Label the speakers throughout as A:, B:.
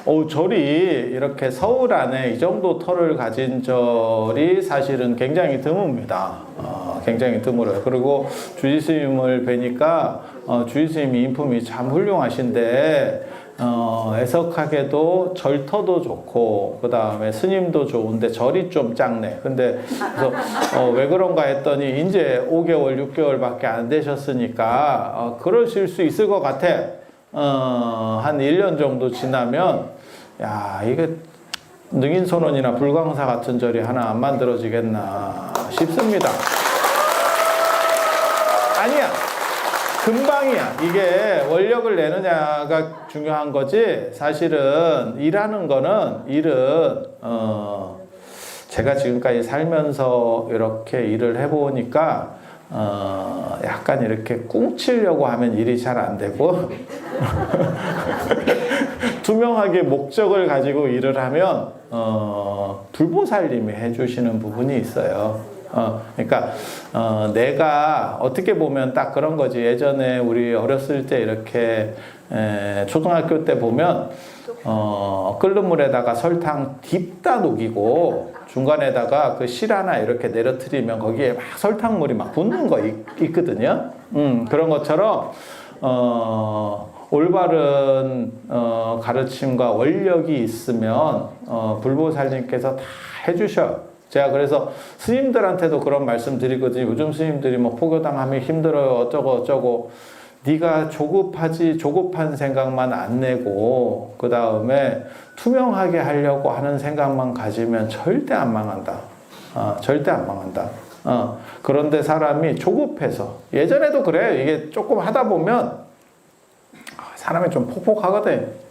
A: 절이 이렇게 서울 안에 이 정도 터를 가진 절이 사실은 굉장히 드뭅니다. 굉장히 드물어요. 그리고 주지 스님을 뵈니까 주지 스님이 인품이 참 훌륭하신데 애석하게도 절터도 좋고 그 다음에 스님도 좋은데 절이 좀 작네. 근데 그래서 왜 그런가 했더니 이제 5개월 6개월밖에 안 되셨으니까 그러실 수 있을 것 같아. 한 1년 정도 지나면 야 이게 능인선원이나 불광사 같은 절이 하나 안 만들어지겠나 싶습니다. 아니야. 금방이야. 이게 원력을 내느냐가 중요한 거지. 사실은 일하는 거는 제가 지금까지 살면서 이렇게 일을 해보니까 약간 이렇게 꿍치려고 하면 일이 잘 안 되고 투명하게 목적을 가지고 일을 하면 불보살님이 해주시는 부분이 있어요. 그러니까 내가 어떻게 보면 딱 그런 거지. 예전에 우리 어렸을 때 이렇게 초등학교 때 보면 끓는 물에다가 설탕 딥다 녹이고 중간에다가 그 실 하나 이렇게 내려뜨리면 거기에 막 설탕물이 막 붙는 거 있거든요. 그런 것처럼 올바른 가르침과 원력이 있으면 불보살님께서 다 해주셔. 제가 그래서 스님들한테도 그런 말씀 드리거든요. 요즘 스님들이 뭐 포교당 하면 힘들어요. 어쩌고 네가 조급한 생각만 안 내고 그 다음에 투명하게 하려고 하는 생각만 가지면 절대 안 망한다. 절대 안 망한다. 그런데 사람이 조급해서 예전에도 그래. 이게 조금 하다 보면 사람이 좀 폭폭하거든.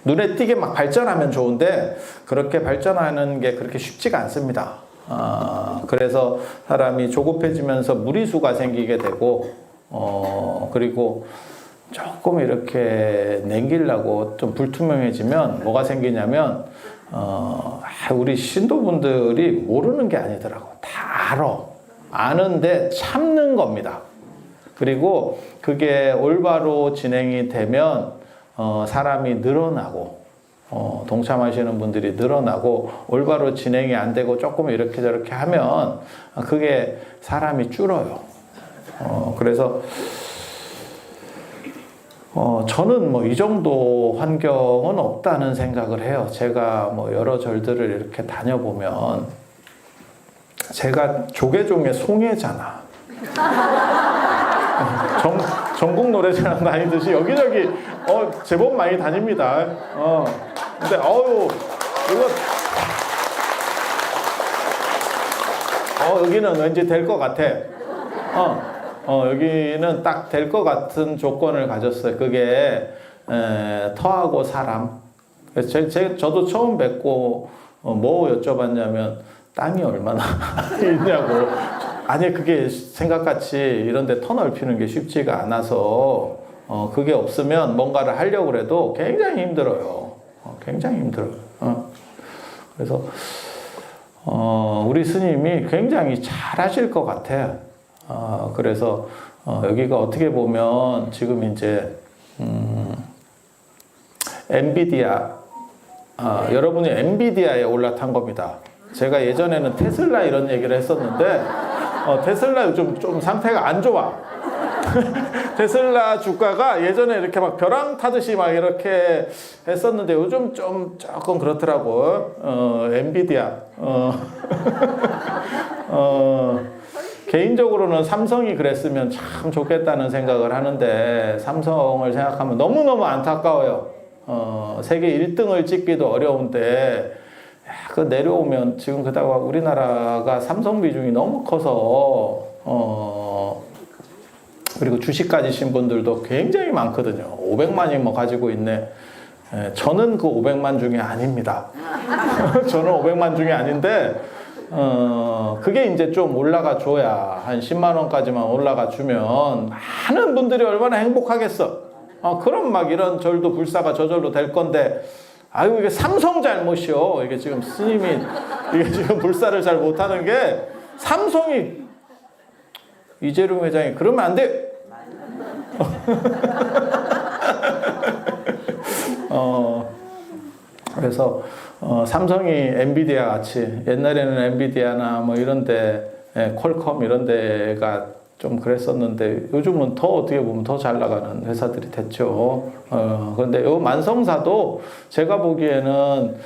A: 눈에 띄게 막 발전하면 좋은데 그렇게 발전하는 게 그렇게 쉽지가 않습니다. 그래서 사람이 조급해지면서 무리수가 생기게 되고 그리고 조금 이렇게 냉기려고 좀 불투명해지면 뭐가 생기냐면 우리 신도분들이 모르는 게 아니더라고. 다 알아. 아는데 참는 겁니다. 그리고 그게 올바로 진행이 되면 사람이 늘어나고 동참하시는 분들이 늘어나고 올바로 진행이 안 되고 조금 이렇게 저렇게 하면 그게 사람이 줄어요. 그래서 저는 뭐 이 정도 환경은 없다는 생각을 해요. 제가 뭐 여러 절들을 이렇게 다녀보면 제가 조계종의 송해잖아. 전국 노래자랑 다니듯이 여기저기 제법 많이 다닙니다. 근데 이거 여기는 왠지 될 것 같아. 여기는 딱 될 것 같은 조건을 가졌어요. 그게 터하고 사람. 저도 처음 뵙고 뭐 여쭤봤냐면 땅이 얼마나 있냐고. 아니 그게 생각같이 이런데 터 넓히는 게 쉽지가 않아서 그게 없으면 뭔가를 하려고 해도 굉장히 힘들어요. 굉장히 힘들어요. 그래서 우리 스님이 굉장히 잘 하실 것 같아요. 그래서 여기가 어떻게 보면 지금 이제 엔비디아 여러분이 엔비디아에 올라탄 겁니다. 제가 예전에는 테슬라 이런 얘기를 했었는데 테슬라 요즘 좀 상태가 안 좋아. 테슬라 주가가 예전에 이렇게 막 벼랑 타듯이 막 이렇게 했었는데 요즘 좀 조금 그렇더라고. 엔비디아. 개인적으로는 삼성이 그랬으면 참 좋겠다는 생각을 하는데 삼성을 생각하면 너무너무 안타까워요. 세계 1등을 찍기도 어려운데 그 내려오면 지금 그다가 우리나라가 삼성 비중이 너무 커서 그리고 주식 가지신 분들도 굉장히 많거든요. 500만이 뭐 가지고 있네. 저는 그 500만 중에 아닙니다. 저는 500만 중에 아닌데 그게 이제 좀 올라가 줘야 한 10만 원까지만 올라가 주면 많은 분들이 얼마나 행복하겠어. 그럼 막 이런 절도 불사가 저절로 될 건데 아유 이게 삼성 잘못이요. 이게 지금 스님이 이게 지금 불사를 잘 못하는 게 삼성이 이재룡 회장이 그러면 안 돼. 그래서 삼성이 엔비디아 같이 옛날에는 엔비디아나 뭐 이런데 퀄컴 이런 데가 좀 그랬었는데 요즘은 더 어떻게 보면 더 잘 나가는 회사들이 됐죠. 그런데 요 만성사도 제가 보기에는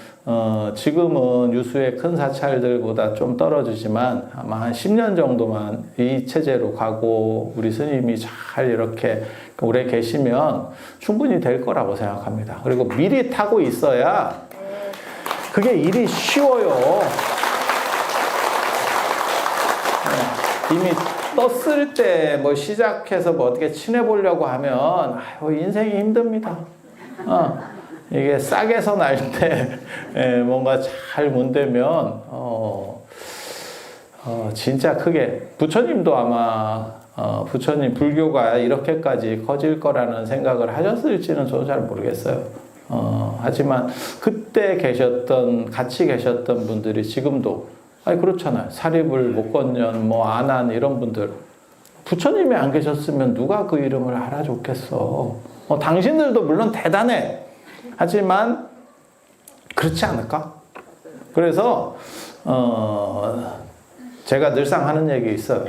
A: 지금은 유수의 큰 사찰들보다 좀 떨어지지만 아마 한 10년 정도만 이 체제로 가고 우리 스님이 잘 이렇게 오래 계시면 충분히 될 거라고 생각합니다. 그리고 미리 타고 있어야 그게 일이 쉬워요. 이미 떴을 때 뭐 시작해서 뭐 어떻게 친해보려고 하면 인생이 힘듭니다. 이게 싹에서 날 때 뭔가 잘 문대면 진짜 크게 부처님도 아마 부처님 불교가 이렇게까지 커질 거라는 생각을 하셨을지는 저도 잘 모르겠어요. 하지만 그때 같이 계셨던 분들이 지금도 그렇잖아요. 사리불, 목건년, 뭐 아난 이런 분들 부처님이 안 계셨으면 누가 그 이름을 알아줬겠어. 당신들도 물론 대단해. 하지만 그렇지 않을까? 그래서 제가 늘상 하는 얘기 있어요.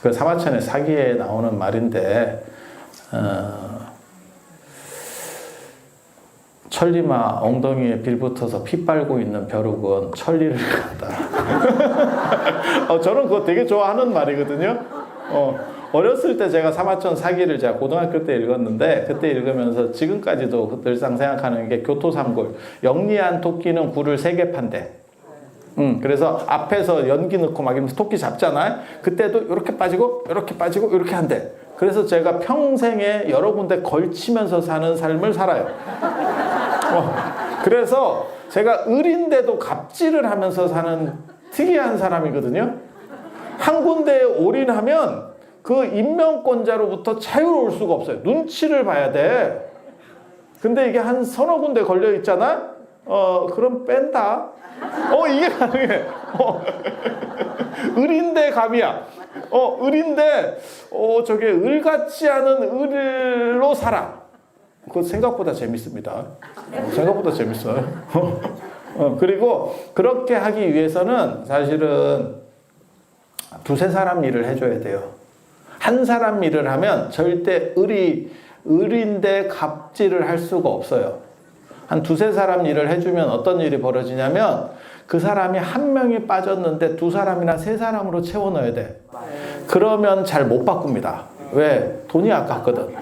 A: 그 사마천의 사기에 나오는 말인데 천리마 엉덩이에 빌붙어서 피 빨고 있는 벼룩은 천리를 간다. 저는 그거 되게 좋아하는 말이거든요. 어렸을 때 제가 사마천 사기를 제가 고등학교 때 읽었는데 그때 읽으면서 지금까지도 늘상 생각하는 게 교토삼굴. 영리한 토끼는 굴을 3개 판대. 그래서 앞에서 연기 넣고 막 이러면서 토끼 잡잖아요. 그때도 이렇게 빠지고 이렇게 빠지고 이렇게 한대. 그래서 제가 평생에 여러 군데 걸치면서 사는 삶을 살아요. 그래서 제가 을인데도 갑질을 하면서 사는 특이한 사람이거든요. 한 군데에 올인하면 그 임명권자로부터 자유로울 수가 없어요. 눈치를 봐야 돼. 근데 이게 한 서너 군데 걸려 있잖아? 그럼 뺀다. 이게 가능해. 을인데 갑이야. 을인데, 저게 을 같지 않은 을로 살아. 그거 생각보다 재밌습니다. 생각보다 재밌어요. 그리고 그렇게 하기 위해서는 사실은 2-3사람 일을 해줘야 돼요. 한 사람 일을 하면 절대 을인데 갑질을 할 수가 없어요. 한 2-3사람 일을 해주면 어떤 일이 벌어지냐면 그 사람이 한 명이 빠졌는데 2사람이나 3사람으로 채워 넣어야 돼. 그러면 잘 못 바꿉니다. 왜? 돈이 아깝거든.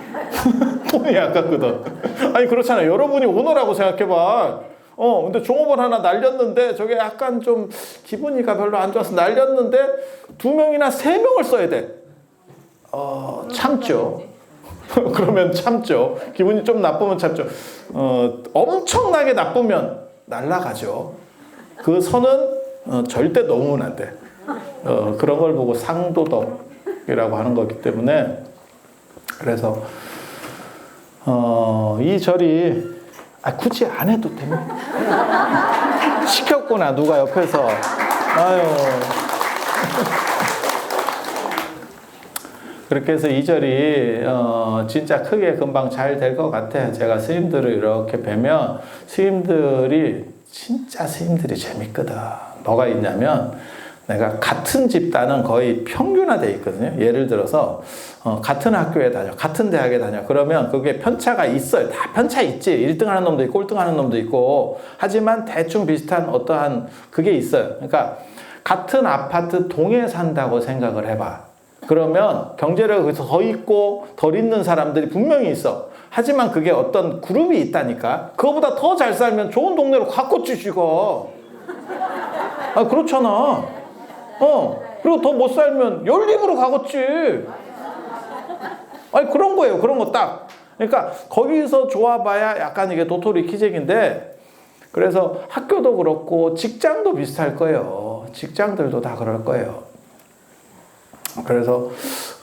A: 돈이 아깝거든. 아니 그렇잖아요. 여러분이 오너라고 생각해봐. 근데 종업원 하나 날렸는데 저게 약간 좀 기분이가 별로 안 좋아서 날렸는데 2명이나 3명을 써야 돼. 참죠. 그러면 참죠. 기분이 좀 나쁘면 참죠. 엄청나게 나쁘면 날라가죠. 그 선은 절대 넘으면 안 돼. 그런 걸 보고 상도덕이라고 하는 거기 때문에 그래서 이 절이 굳이 안 해도 됩니다. 시켰구나 누가 옆에서. 아유. 그렇게 해서 이 절이 진짜 크게 금방 잘 될 것 같아. 제가 스님들을 이렇게 뵈면 스님들이 재밌거든. 뭐가 있냐면 내가 같은 집단은 거의 평균화되어 있거든요. 예를 들어서 같은 학교에 다녀, 같은 대학에 다녀. 그러면 그게 편차가 있어요. 다 편차 있지. 1등 하는 놈도 있고 꼴등 하는 놈도 있고. 하지만 대충 비슷한 어떠한 그게 있어요. 그러니까 같은 아파트 동에 산다고 생각을 해봐. 그러면 경제력이 거기서 더 있고 덜 있는 사람들이 분명히 있어. 하지만 그게 어떤 그룹이 있다니까. 그거보다 더 잘 살면 좋은 동네로 갔겠지 지금. 그렇잖아. 그리고 더 못 살면 연립으로 가겠지. 그런 거예요. 그런 거 딱. 그러니까 거기서 좋아봐야 약간 이게 도토리 키재기인데 그래서 학교도 그렇고 직장도 비슷할 거예요. 직장들도 다 그럴 거예요.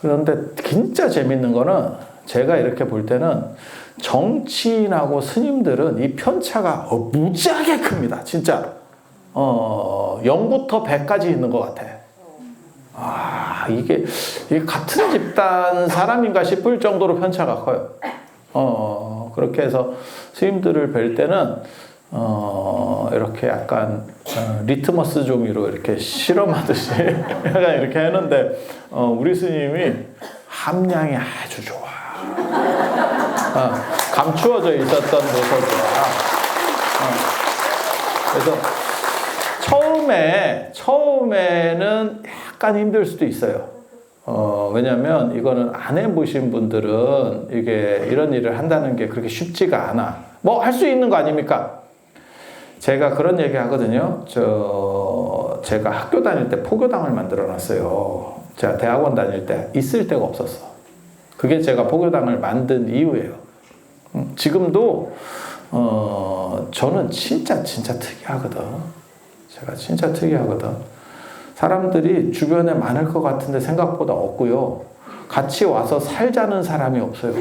A: 그런데 진짜 재밌는 거는 제가 이렇게 볼 때는 정치인하고 스님들은 이 편차가 무지하게 큽니다. 진짜. 0부터 100까지 있는 것 같아. 이게 같은 집단 사람인가 싶을 정도로 편차가 커요. 그렇게 해서 스님들을 뵐 때는 이렇게 약간 리트머스 종이로 이렇게 실험하듯이 약간 이렇게 하는데 우리 스님이 함량이 아주 좋아. 감추어져 있었던 모습이야. 그래서 처음에는 약간 힘들 수도 있어요. 왜냐면 이거는 안 해보신 분들은 이게 이런 일을 한다는 게 그렇게 쉽지가 않아. 뭐 할 수 있는 거 아닙니까? 제가 그런 얘기 하거든요. 제가 학교 다닐 때 포교당을 만들어 놨어요. 제가 대학원 다닐 때 있을 데가 없었어. 그게 제가 포교당을 만든 이유예요. 지금도 저는 진짜 특이하거든. 제가 진짜 특이하거든. 사람들이 주변에 많을 것 같은데 생각보다 없고요. 같이 와서 살자는 사람이 없어요.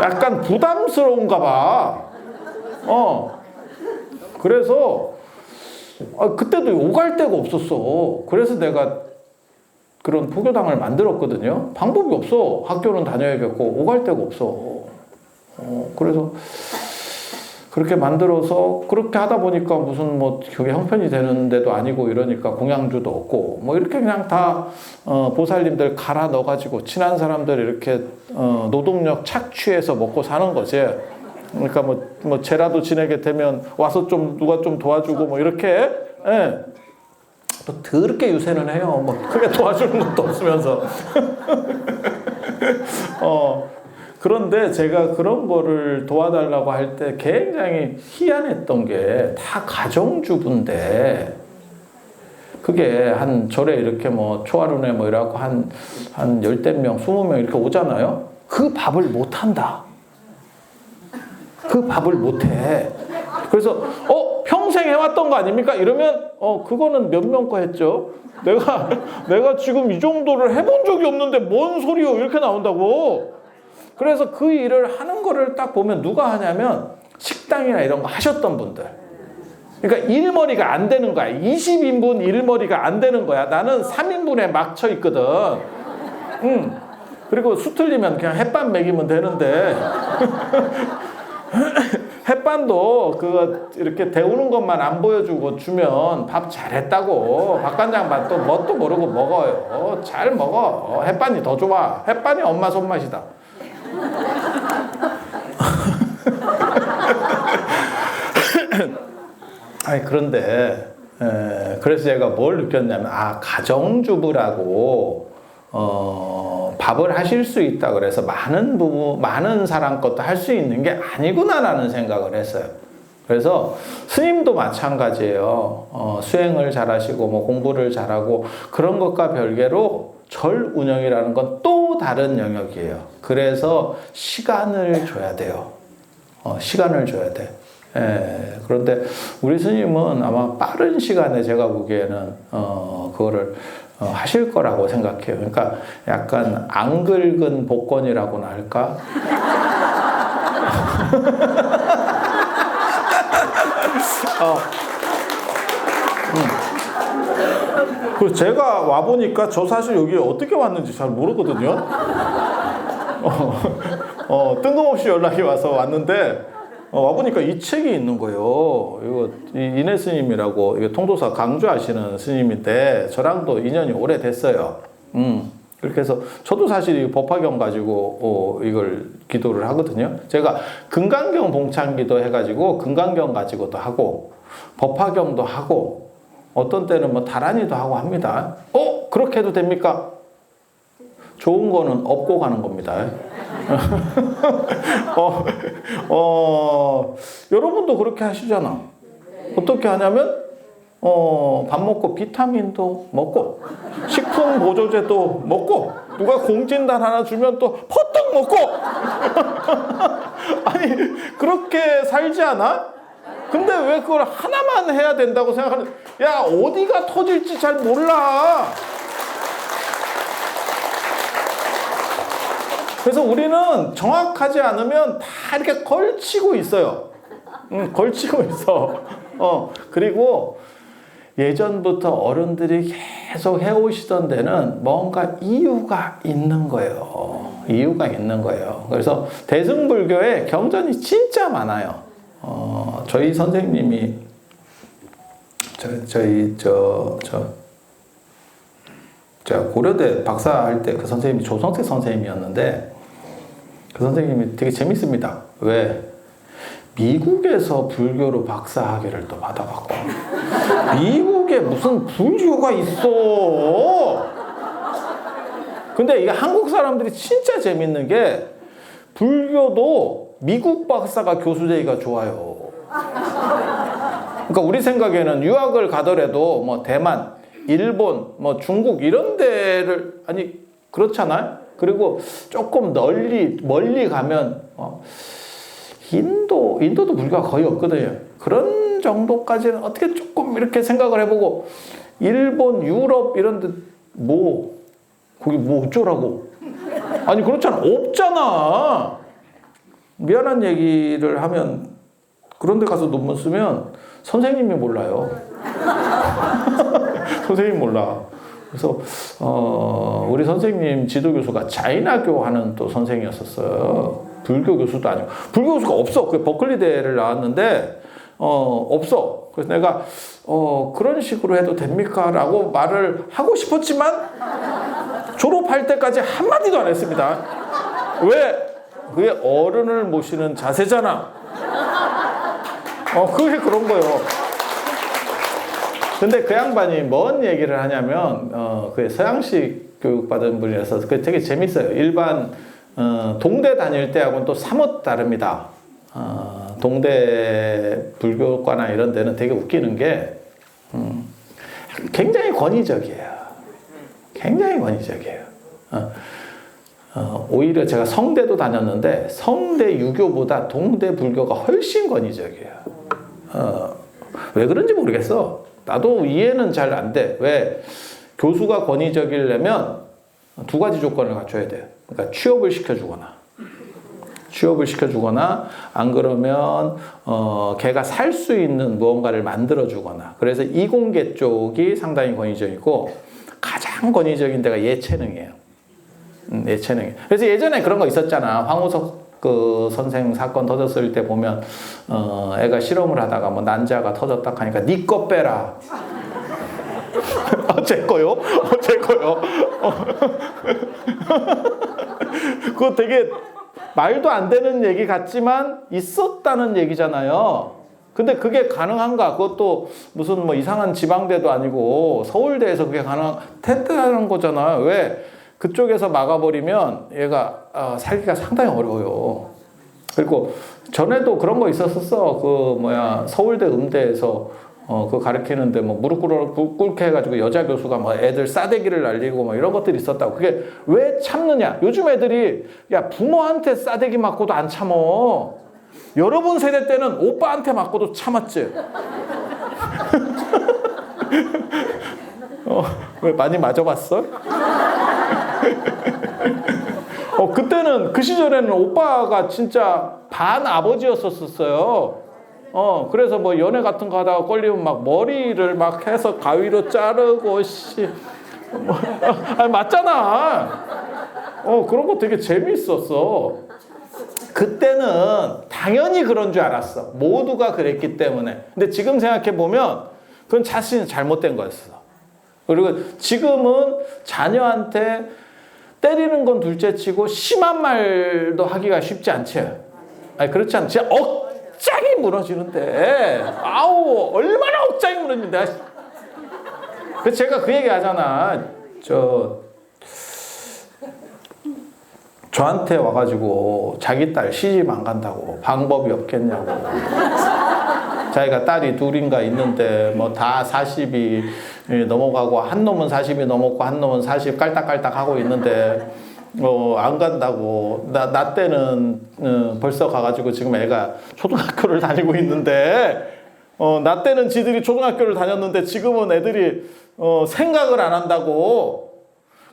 A: 약간 부담스러운가 봐. 그래서 그때도 오갈 데가 없었어. 그래서 내가 그런 포교당을 만들었거든요. 방법이 없어. 학교는 다녀야겠고 오갈 데가 없어. 그래서 그렇게 만들어서 그렇게 하다 보니까 무슨 뭐 그게 형편이 되는 데도 아니고 이러니까 공양주도 없고 뭐 이렇게 그냥 다 보살님들 갈아 넣어가지고 친한 사람들 이렇게 노동력 착취해서 먹고 사는 거지. 그러니까 뭐 쟤라도 지내게 되면 와서 좀 누가 좀 도와주고 뭐 이렇게 예. 또 더럽게 유세는 해요. 뭐 크게 도와주는 것도 없으면서. 그런데 제가 그런 거를 도와달라고 할 때 굉장히 희한했던 게 다 가정주부인데 그게 한 절에 이렇게 뭐 초하루네 뭐 이래갖고 한 열댓 명, 20명 이렇게 오잖아요. 그 밥을 못 한다. 그 밥을 못 해. 그래서 평생 해왔던 거 아닙니까? 이러면 그거는 몇 명 거 했죠. 내가 지금 이 정도를 해본 적이 없는데 뭔 소리요? 이렇게 나온다고. 그래서 그 일을 하는 거를 딱 보면 누가 하냐면 식당이나 이런 거 하셨던 분들. 그러니까 일머리가 안 되는 거야. 20인분 일머리가 안 되는 거야. 나는 3인분에 막쳐 있거든. 그리고 수틀리면 그냥 햇반 먹이면 되는데 햇반도 그거 이렇게 데우는 것만 안 보여주고 주면 밥 잘했다고 밥간장밥 또 뭣도 모르고 먹어요. 잘 먹어. 햇반이 더 좋아. 햇반이 엄마 손맛이다. 아니 그런데 그래서 제가 뭘 느꼈냐면 가정주부라고 밥을 하실 수 있다 그래서 많은 사람 것도 할 수 있는 게 아니구나라는 생각을 했어요. 그래서 스님도 마찬가지예요. 수행을 잘하시고 뭐 공부를 잘하고 그런 것과 별개로 절 운영이라는 건 또 다른 영역이에요. 그래서 시간을 줘야 돼요. 시간을 줘야 돼. 그런데 우리 스님은 아마 빠른 시간에 제가 보기에는 그거를 하실 거라고 생각해요. 그러니까 약간 안 긁은 복권이라고나 할까? 그리고 제가 와보니까 저 사실 여기 어떻게 왔는지 잘 모르거든요. 뜬금없이 연락이 와서 왔는데 와보니까 이 책이 있는 거예요. 이거 이내 스님이라고 이게 통도사 강주하시는 스님인데 저랑도 인연이 오래됐어요. 그렇게 해서 저도 사실 이 법화경 가지고 이걸 기도를 하거든요. 제가 금강경 봉창기도 해가지고 금강경 가지고도 하고 법화경도 하고 어떤 때는 뭐 다란이도 하고 합니다. 그렇게 해도 됩니까? 좋은 거는 업고 가는 겁니다. 여러분도 그렇게 하시잖아. 어떻게 하냐면 밥 먹고 비타민도 먹고 식품 보조제도 먹고 누가 공진단 하나 주면 또 퍼뜩 먹고 아니 그렇게 살지 않아? 근데 왜 그걸 하나만 해야 된다고 생각하는? 야 어디가 터질지 잘 몰라. 그래서 우리는 정확하지 않으면 다 이렇게 걸치고 있어요. 걸치고 있어. 그리고 예전부터 어른들이 계속 해오시던 데는 뭔가 이유가 있는 거예요. 이유가 있는 거예요. 그래서 대승불교에 경전이 진짜 많아요. 저희 선생님이 제가 고려대 박사할 때 그 선생님이 조성택 선생님이었는데 그 선생님이 되게 재밌습니다. 왜? 미국에서 불교로 박사학위를 또 받아갖고 미국에 무슨 불교가 있어? 근데 이게 한국 사람들이 진짜 재밌는 게 불교도 미국 박사가 교수되기가 좋아요. 그러니까 우리 생각에는 유학을 가더라도 뭐 대만, 일본, 뭐 중국 이런 데를 아니 그렇잖아요. 그리고 조금 멀리 가면 인도도 불교가 거의 없거든요. 그런 정도까지는 어떻게 조금 이렇게 생각을 해보고 일본, 유럽 이런 데 거기 뭐 어쩌라고? 아니 그렇잖아. 없잖아. 미안한 얘기를 하면 그런 데 가서 논문 쓰면 선생님이 몰라요. 선생님 몰라. 그래서 우리 선생님 지도교수가 자이나교 하는 또 선생이었었어요. 불교 교수도 아니고 불교 교수가 없어. 그 버클리대를 나왔는데 없어. 그래서 내가 그런 식으로 해도 됩니까? 라고 말을 하고 싶었지만 졸업할 때까지 한마디도 안 했습니다. 왜? 그게 어른을 모시는 자세잖아. 그게 그런 거예요. 근데 그 양반이 뭔 얘기를 하냐면 그 서양식 교육받은 분이라서 그게 되게 재밌어요. 일반 동대 다닐 때하고는 또 사뭇 다릅니다. 동대 불교과나 이런 데는 되게 웃기는 게 굉장히 권위적이에요. 굉장히 권위적이에요. 오히려 제가 성대도 다녔는데 성대 유교보다 동대 불교가 훨씬 권위적이에요. 왜 그런지 모르겠어. 나도 이해는 잘 안 돼. 왜? 교수가 권위적이려면 두 가지 조건을 갖춰야 돼요. 그러니까 취업을 시켜주거나 안 그러면 걔가 살 수 있는 무언가를 만들어주거나. 그래서 이공계 쪽이 상당히 권위적이고 가장 권위적인 데가 예체능이에요. 예체능이에요. 그래서 예전에 그런 거 있었잖아. 황우석 그 선생 사건 터졌을 때 보면 애가 실험을 하다가 뭐 난자가 터졌다 하니까 네 거 빼라. 제 거요? 제 거요? 그거 되게 말도 안 되는 얘기 같지만 있었다는 얘기잖아요. 근데 그게 가능한가? 그것도 무슨 뭐 이상한 지방대도 아니고 서울대에서 그게 태태하는 거잖아요. 왜? 그쪽에서 막아버리면 얘가 살기가 상당히 어려워요. 그리고 전에도 그런 거 있었었어. 서울대 음대에서 그거 가르치는데 뭐 무릎 꿇게 해가지고 여자 교수가 뭐 애들 싸대기를 날리고 뭐 이런 것들이 있었다고. 그게 왜 참느냐? 요즘 애들이 야 부모한테 싸대기 맞고도 안 참어. 여러분 세대 때는 오빠한테 맞고도 참았지. 왜 많이 맞아봤어? 그때는 그 시절에는 오빠가 진짜 반 아버지였었어요. 그래서 뭐 연애 같은 거 하다가 걸리면 막 머리를 막 해서 가위로 자르고 아니 맞잖아. 그런 거 되게 재미있었어. 그때는 당연히 그런 줄 알았어. 모두가 그랬기 때문에. 근데 지금 생각해 보면 그건 자신이 잘못된 거였어. 그리고 지금은 자녀한테 때리는 건 둘째치고 심한 말도 하기가 쉽지 않지. 아니 그렇지 않지. 진짜 억장이 무너지는데 아우 얼마나 억장이 무너지는데. 그래서 제가 그 얘기 하잖아. 저한테 와가지고 자기 딸 시집 안 간다고 방법이 없겠냐고. 자기가 딸이 둘인가 있는데 뭐 다 40이 넘어가고 한 놈은 40이 넘었고 한 놈은 40 깔딱깔딱 하고 있는데 안 간다고. 나 때는 벌써 가가지고 지금 애가 초등학교를 다니고 있는데 나 때는 지들이 초등학교를 다녔는데 지금은 애들이 생각을 안 한다고.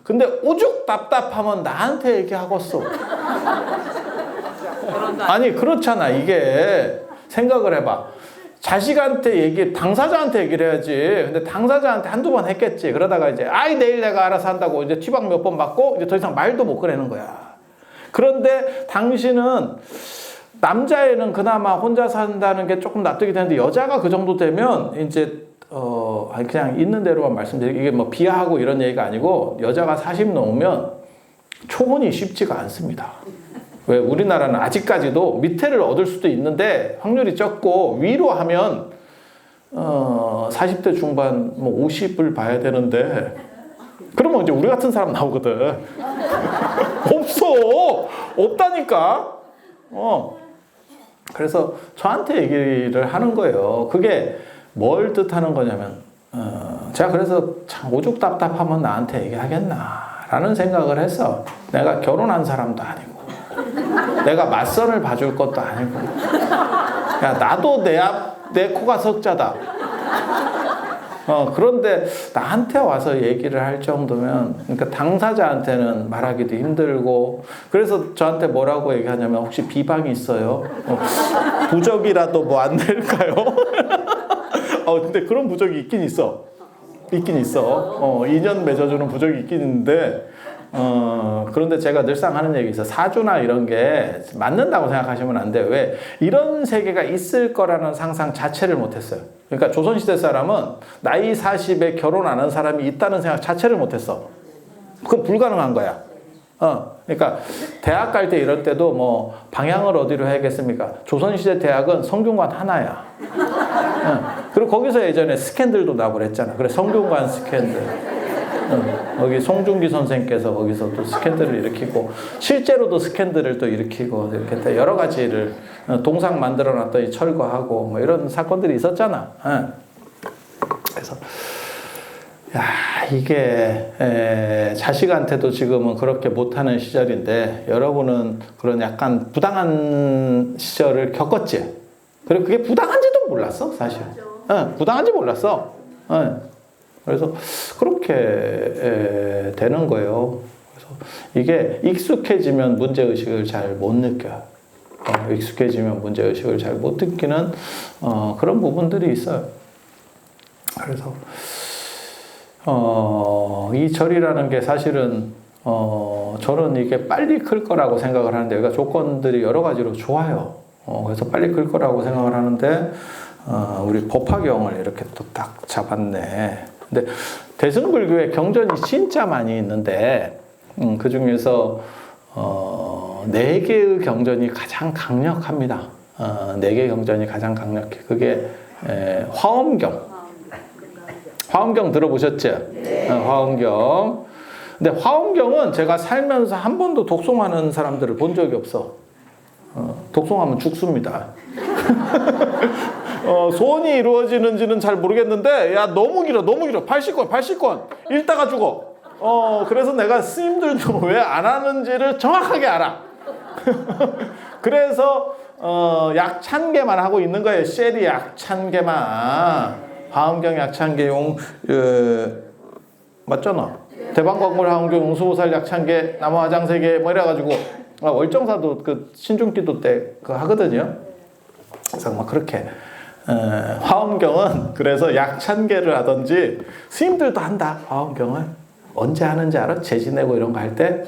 A: 근데 오죽 답답하면 나한테 얘기하겠어. 아니 그렇잖아. 이게 생각을 해봐. 자식한테 당사자한테 얘기를 해야지. 근데 당사자한테 한두 번 했겠지. 그러다가 이제, 아이, 내일 내가 알아서 한다고 이제 튀박 몇 번 맞고, 이제 더 이상 말도 못 꺼내는 거야. 그런데 당신은, 남자애는 그나마 혼자 산다는 게 조금 납득이 되는데, 여자가 그 정도 되면, 이제, 그냥 있는 대로만 말씀드리고, 이게 뭐 비하하고 이런 얘기가 아니고, 여자가 40 넘으면 초혼이 쉽지가 않습니다. 왜 우리나라는 아직까지도 밑에를 얻을 수도 있는데 확률이 적고 위로 하면 40대 중반 뭐 50을 봐야 되는데 그러면 이제 우리 같은 사람 나오거든. 없다니까. 그래서 저한테 얘기를 하는 거예요. 그게 뭘 뜻하는 거냐면 제가 그래서 참 오죽답답하면 나한테 얘기하겠나라는 생각을 했어. 내가 결혼한 사람도 아니고 내가 맞선을 봐줄 것도 아니고 야 나도 내 코가 석자다. 그런데 나한테 와서 얘기를 할 정도면 그러니까 당사자한테는 말하기도 힘들고 그래서 저한테 뭐라고 얘기하냐면 혹시 비방이 있어요? 부적이라도 뭐 안 될까요? 근데 그런 부적이 있긴 있어. 2년 맺어주는 부적이 있긴 있는데 그런데 제가 늘상 하는 얘기 있어. 사주나 이런 게 맞는다고 생각하시면 안 돼요. 왜? 이런 세계가 있을 거라는 상상 자체를 못 했어요. 그러니까 조선시대 사람은 나이 40에 결혼 안 한 사람이 있다는 생각 자체를 못 했어. 그건 불가능한 거야. 그러니까 대학 갈 때 이럴 때도 뭐 방향을 어디로 해야겠습니까? 조선시대 대학은 성균관 하나야. 그리고 거기서 예전에 스캔들도 나고 그랬잖아. 그래, 성균관 스캔들. 거기 송중기 선생께서 거기서 또 스캔들을 일으키고 실제로도 스캔들을 또 일으키고 이렇게 여러 가지를 동상 만들어 놨더니 철거하고 뭐 이런 사건들이 있었잖아. 그래서 이게 자식한테도 지금은 그렇게 못하는 시절인데 여러분은 그런 약간 부당한 시절을 겪었지. 그리고 그게 부당한지도 몰랐어 사실. 부당한지 몰랐어. 그래서 그렇게 되는 거예요. 그래서 이게 익숙해지면 문제의식을 잘 못 느껴요. 익숙해지면 문제의식을 잘 못 느끼는 그런 부분들이 있어요. 그래서 이 절이라는 게 사실은 저는 이게 빨리 클 거라고 생각을 하는데 여기가 조건들이 여러 가지로 좋아요. 그래서 빨리 클 거라고 생각을 하는데 우리 법화경을 이렇게 또 딱 잡았네. 근데 대승불교에 경전이 진짜 많이 있는데 그 중에서 4개의 경전이 가장 강력합니다. 4개의 경전이 가장 강력해. 그게 화엄경. 화엄경 들어보셨죠? 네. 화엄경. 근데 화엄경은 제가 살면서 한 번도 독송하는 사람들을 본 적이 없어. 독송하면 죽습니다. 소원이 이루어지는지는 잘 모르겠는데 야 너무 길어 80권 읽다가 죽어. 그래서 내가 스님들도 왜 안 하는지를 정확하게 알아. 그래서 약 1000개만 하고 있는 거예요. 셀이 약 1000개만. 화엄경 약 1000개 맞잖아. 대방광물 화엄경 용수보살 약 1000개 나무 화장 3개 뭐 이래가지고 월정사도 그 신중기도 때 그거 하거든요. 그래서 막 그렇게 화엄경은 그래서 약 1000개를 하든지 스님들도 한다. 화엄경은 언제 하는지 알아? 제지내고 이런 거 할 때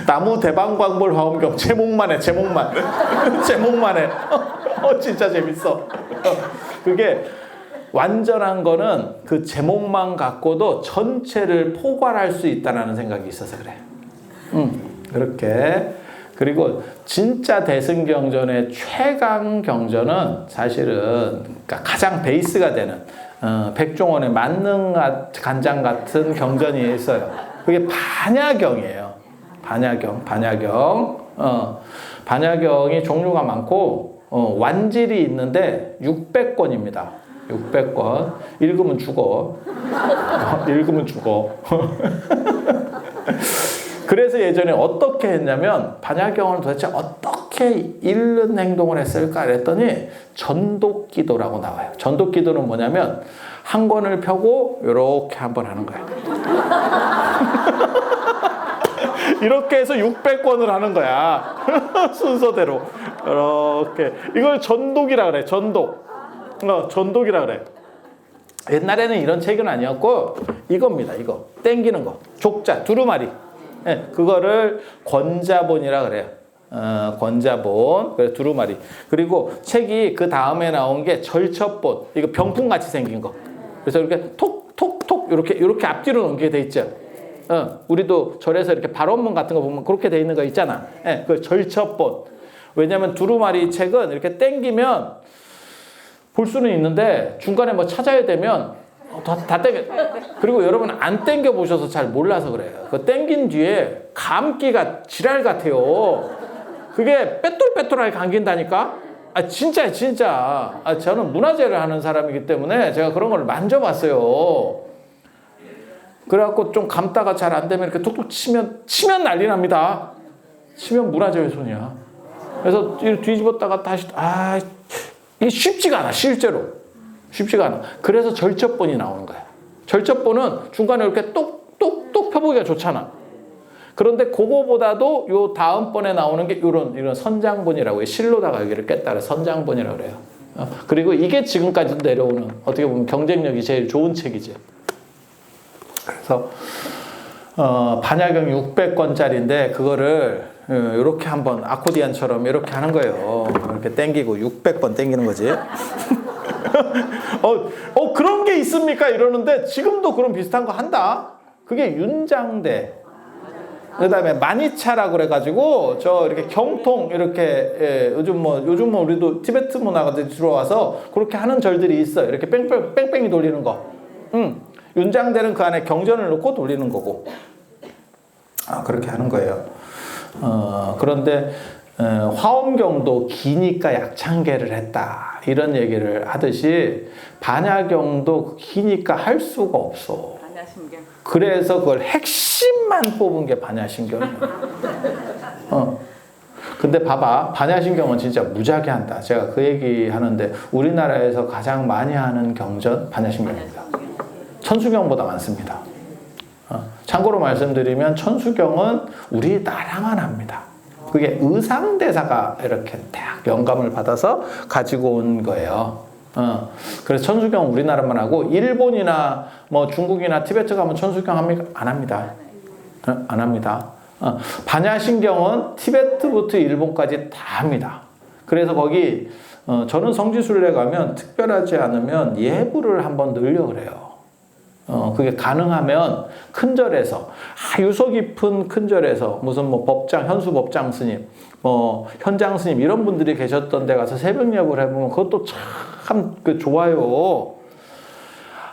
A: 나무 대방광물 화엄경 제목만 해. 제목만 해. 진짜 재밌어. 그게 완전한 거는 그 제목만 갖고도 전체를 포괄할 수 있다는 생각이 있어서 그래. 그렇게. 그리고 진짜 대승경전의 최강 경전은 사실은 그러니까 가장 베이스가 되는 백종원의 만능 간장 같은 경전이 있어요. 그게 반야경이에요. 반야경. 반야경이 종류가 많고 완질이 있는데 600권입니다. 600권. 읽으면 죽어. 그래서 예전에 어떻게 했냐면 반야경을 도대체 어떻게 읽는 행동을 했을까 그랬더니 전독기도라고 나와요. 전독기도는 뭐냐면 한 권을 펴고 이렇게 한번 하는 거야. 이렇게 해서 600권을 하는 거야. 순서대로. 이렇게 이걸 전독이라 그래. 전독. 전독이라 그래. 옛날에는 이런 책은 아니었고 이겁니다. 이거 땡기는 거. 족자 두루마리. 예, 그거를 권자본이라 그래요. 권자본. 그래 두루마리. 그리고 책이 그 다음에 나온 게 절첩본. 이거 병풍 같이 생긴 거. 그래서 이렇게 톡톡톡 이렇게 앞뒤로 넘기게 돼 있죠. 우리도 절에서 이렇게 발언문 같은 거 보면 그렇게 돼 있는 거 있잖아. 예, 그 절첩본. 왜냐면 두루마리 책은 이렇게 땡기면 볼 수는 있는데 중간에 뭐 찾아야 되면 다 땡겨. 그리고 여러분 안 땡겨 보셔서 잘 몰라서 그래요. 그 땡긴 뒤에 감기가 지랄 같아요. 그게 빼뚤빼뚤하게 감긴다니까. 진짜야 진짜. 저는 문화재를 하는 사람이기 때문에 제가 그런 걸 만져봤어요. 그래갖고 좀 감다가 잘 안 되면 이렇게 툭툭 치면 난리 납니다. 치면 문화재 훼손이야. 그래서 뒤집었다가 다시 이게 쉽지가 않아. 실제로 쉽지가 않아. 그래서 절첩본이 나오는 거야. 절첩본은 중간에 이렇게 똑똑똑 펴보기가 좋잖아. 그런데 그거보다도 요 다음번에 나오는 게 이런 선장본이라고 해요. 실로다가 여기를 깼다 그래. 선장본이라고 그래요. 그리고 이게 지금까지도 내려오는 어떻게 보면 경쟁력이 제일 좋은 책이지. 그래서 반야경 600권짜리인데 그거를 이렇게 한번 아코디언처럼 이렇게 하는 거예요. 이렇게 땡기고 600번 땡기는 거지. 그런 게 있습니까? 이러는데 지금도 그런 비슷한 거 한다. 그게 윤장대. 그다음에 만이차라고 그래가지고 저 이렇게 경통 이렇게 요즘 뭐 우리도 티베트 문화가 들어와서 그렇게 하는 절들이 있어요. 이렇게 뺑뺑이 돌리는 거. 윤장대는 그 안에 경전을 넣고 돌리는 거고. 그렇게 하는 거예요. 그런데 화엄경도 기니까 약창계를 했다 이런 얘기를 하듯이 반야경도 기니까 할 수가 없어.
B: 반야심경.
A: 그래서 그걸 핵심만 뽑은 게 반야심경이야. 근데 봐봐, 반야심경은 진짜 무지하게 한다. 제가 그 얘기 하는데 우리나라에서 가장 많이 하는 경전 반야심경입니다. 천수경보다 많습니다. 참고로 말씀드리면 천수경은 우리나라만 합니다. 그게 의상대사가 이렇게 딱 영감을 받아서 가지고 온 거예요. 그래서 천수경 우리나라만 하고 일본이나 뭐 중국이나 티베트 가면 천수경 합니까? 안 합니다. 안 합니다. 반야심경은 티베트부터 일본까지 다 합니다. 그래서 거기 저는 성지순례 가면 특별하지 않으면 예불을 한번 넣으려고 그래요. 그게 가능하면 큰 절에서 유서 깊은 큰 절에서 무슨 뭐 법장 현수 법장 스님 뭐 현장 스님 이런 분들이 계셨던 데 가서 새벽 예불 해보면 그것도 참 좋아요.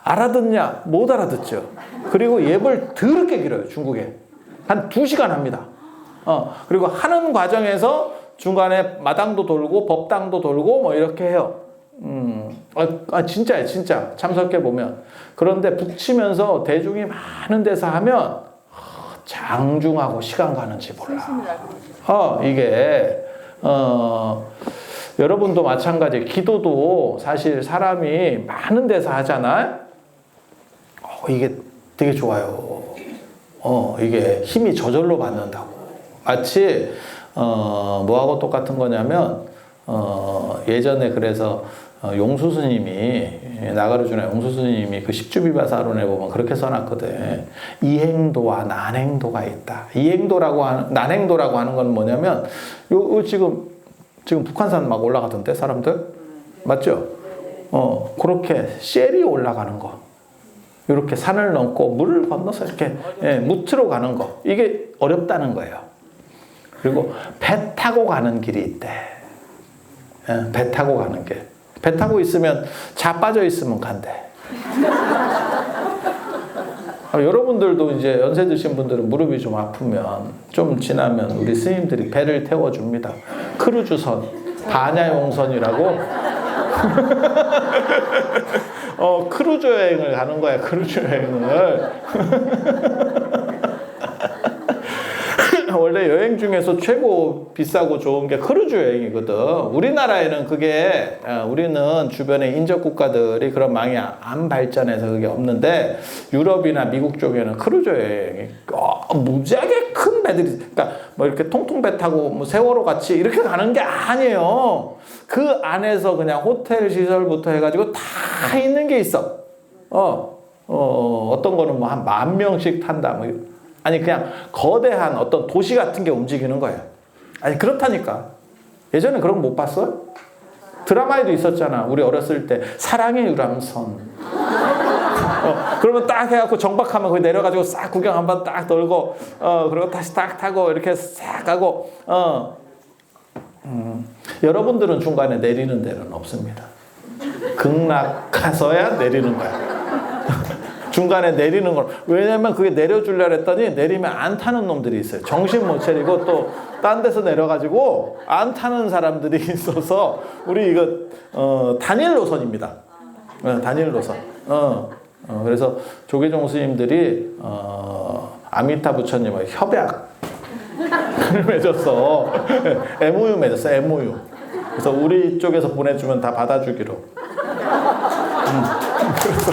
A: 알아듣냐? 못 알아듣죠. 그리고 예불 더럽게 길어요. 중국에 한 2시간 합니다. 그리고 하는 과정에서 중간에 마당도 돌고 법당도 돌고 뭐 이렇게 해요. 진짜예요, 진짜. 참석해 보면. 그런데 북치면서 대중이 많은 데서 하면 장중하고 시간 가는지 몰라. 이게 여러분도 마찬가지. 기도도 사실 사람이 많은 데서 하잖아. 이게 되게 좋아요. 이게 힘이 저절로 받는다고. 마치 뭐하고 똑같은 거냐면 예전에 그래서 용수 스님이 나가르주나 용수 스님이 그 십주비바사론에 보면 그렇게 써놨거든. 이행도와 난행도가 있다. 난행도라고 하는 건 뭐냐면 지금 북한산 막 올라가던데 사람들 맞죠? 그렇게 셀이 올라가는 거. 이렇게 산을 넘고 물을 건너서 이렇게 무트로 가는 거. 이게 어렵다는 거예요. 그리고 배 타고 가는 길이 있대. 배 타고 가는 길. 배 타고 있으면 자빠져 있으면 간대. 여러분들도 이제 연세 드신 분들은 무릎이 좀 아프면 좀 지나면 우리 스님들이 배를 태워줍니다. 크루즈선, 반야용선이라고. 크루즈 여행을 가는 거야. 크루즈 여행을. 원래 여행 중에서 최고 비싸고 좋은 게 크루즈 여행이거든. 우리나라에는 그게 우리는 주변에 인접 국가들이 그런 망이 안 발전해서 그게 없는데 유럽이나 미국 쪽에는 크루즈 여행이 무지하게 큰 큰 배들이, 그러니까 뭐 이렇게 통통배 타고 뭐 세월호 같이 이렇게 가는 게 아니에요. 그 안에서 그냥 호텔 시설부터 해가지고 다 있는 게 있어. 어떤 거는 뭐 한 10,000명씩 탄다. 뭐 아니 그냥 거대한 어떤 도시 같은 게 움직이는 거예요. 아니 그렇다니까. 예전에 그런 거 못 봤어? 드라마에도 있었잖아. 우리 어렸을 때 사랑의 유람선. 그러면 딱 해갖고 정박하면 거기 내려가지고 싹 구경 한번 딱 돌고, 그리고 다시 딱 타고 이렇게 싹 가고, 여러분들은 중간에 내리는 데는 없습니다. 극락가서야 내리는 거야. 중간에 내리는 걸. 왜냐면 그게 내려주려 했더니 내리면 안 타는 놈들이 있어요. 정신 못 차리고 또 딴 데서 내려가지고 안 타는 사람들이 있어서 우리 이거 단일 노선입니다. 단일 노선. 그래서 조계종 스님들이 아미타 부처님과 협약을 맺었어. MOU 맺었어. MOU. 그래서 우리 쪽에서 보내주면 다 받아주기로. 그래서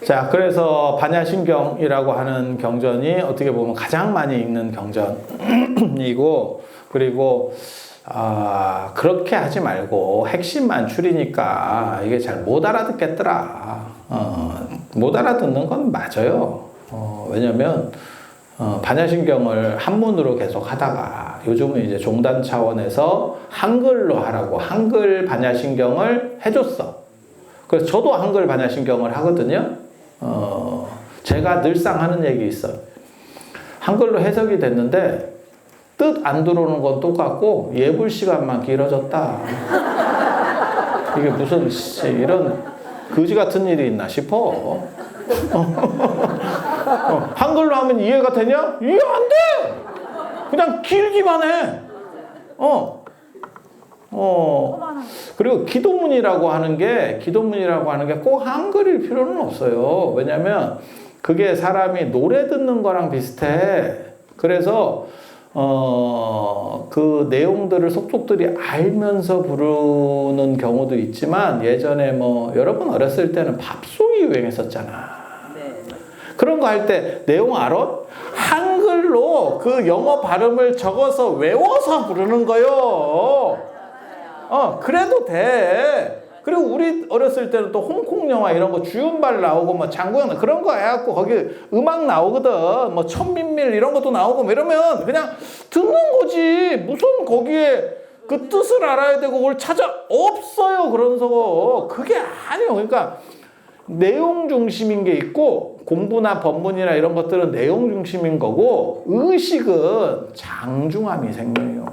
A: 자, 그래서 반야신경이라고 하는 경전이 어떻게 보면 가장 많이 읽는 경전이고, 그리고 그렇게 하지 말고 핵심만 추리니까 이게 잘 못 알아듣겠더라. 못 알아듣는 건 맞아요. 왜냐면 반야신경을 한문으로 계속 하다가 요즘은 이제 종단 차원에서 한글로 하라고 한글 반야신경을 해줬어. 그래서 저도 한글 반야신경을 하거든요. 제가 늘상 하는 얘기 있어요. 한글로 해석이 됐는데 뜻 안 들어오는 건 똑같고 예불 시간만 길어졌다. 이게 무슨 이런 거지 같은 일이 있나 싶어. 한글로 하면 이해가 되냐? 이해 안 돼! 그냥 길기만 해. 그리고 기도문이라고 하는 게 꼭 한글일 필요는 없어요. 왜냐면 그게 사람이 노래 듣는 거랑 비슷해. 그래서 그 내용들을 속속들이 알면서 부르는 경우도 있지만 예전에 뭐 여러분 어렸을 때는 팝송이 유행했었잖아. 그런 거 할 때 내용 알아? 한글로 그 영어 발음을 적어서 외워서 부르는 거요. 그래도 돼. 그리고 우리 어렸을 때는 또 홍콩 영화 이런 거 주윤발 나오고 뭐 장구영 그런 거 해갖고 거기 음악 나오거든. 뭐 천민밀 이런 것도 나오고 뭐 이러면 그냥 듣는 거지. 무슨 거기에 그 뜻을 알아야 되고 그걸 찾아 없어요. 그런 거 그게 아니에요. 그러니까 내용 중심인 게 있고 공부나 법문이나 이런 것들은 내용 중심인 거고 의식은 장중함이 생겨요.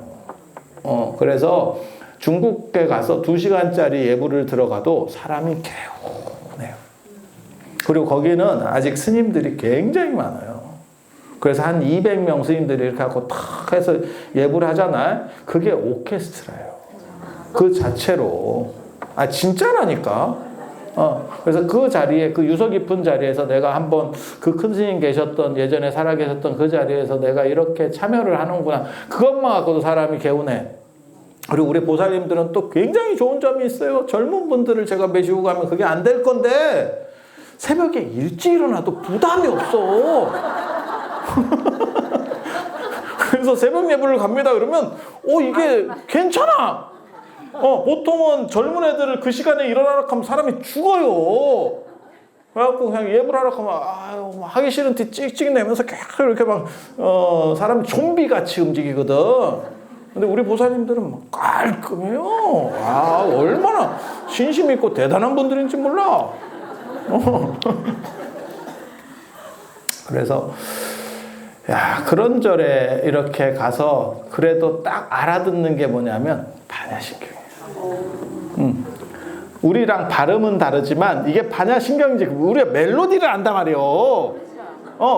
A: 그래서 중국에 가서 2시간짜리 예불을 들어가도 사람이 개운해요. 그리고 거기는 아직 스님들이 굉장히 많아요. 그래서 한 200명 스님들이 이렇게 하고 탁 해서 예불 하잖아요. 그게 오케스트라예요. 그 자체로. 진짜라니까. 그래서 그 자리에, 그 유서 깊은 자리에서 내가 한번 그 큰 스님 계셨던, 예전에 살아 계셨던 그 자리에서 내가 이렇게 참여를 하는구나. 그것만 갖고도 사람이 개운해. 그리고 우리 보살님들은 또 굉장히 좋은 점이 있어요. 젊은 분들을 제가 모시고 가면 그게 안 될 건데, 새벽에 일찍 일어나도 부담이 없어. 그래서 새벽 예불을 갑니다. 그러면, 이게 괜찮아. 보통은 젊은 애들을 그 시간에 일어나라 하면 사람이 죽어요. 그래갖고 그냥 예불하라 하면, 하기 싫은 티 찍찍 내면서 계속 이렇게 막, 사람이 좀비 같이 움직이거든. 근데 우리 보살님들은 막 깔끔해요. 얼마나 신심 있고 대단한 분들인지 몰라. 그래서 그런 절에 이렇게 가서 그래도 딱 알아듣는 게 뭐냐면 반야신경이에요. 우리랑 발음은 다르지만 이게 반야신경인지 우리가 멜로디를 안단 말이에요.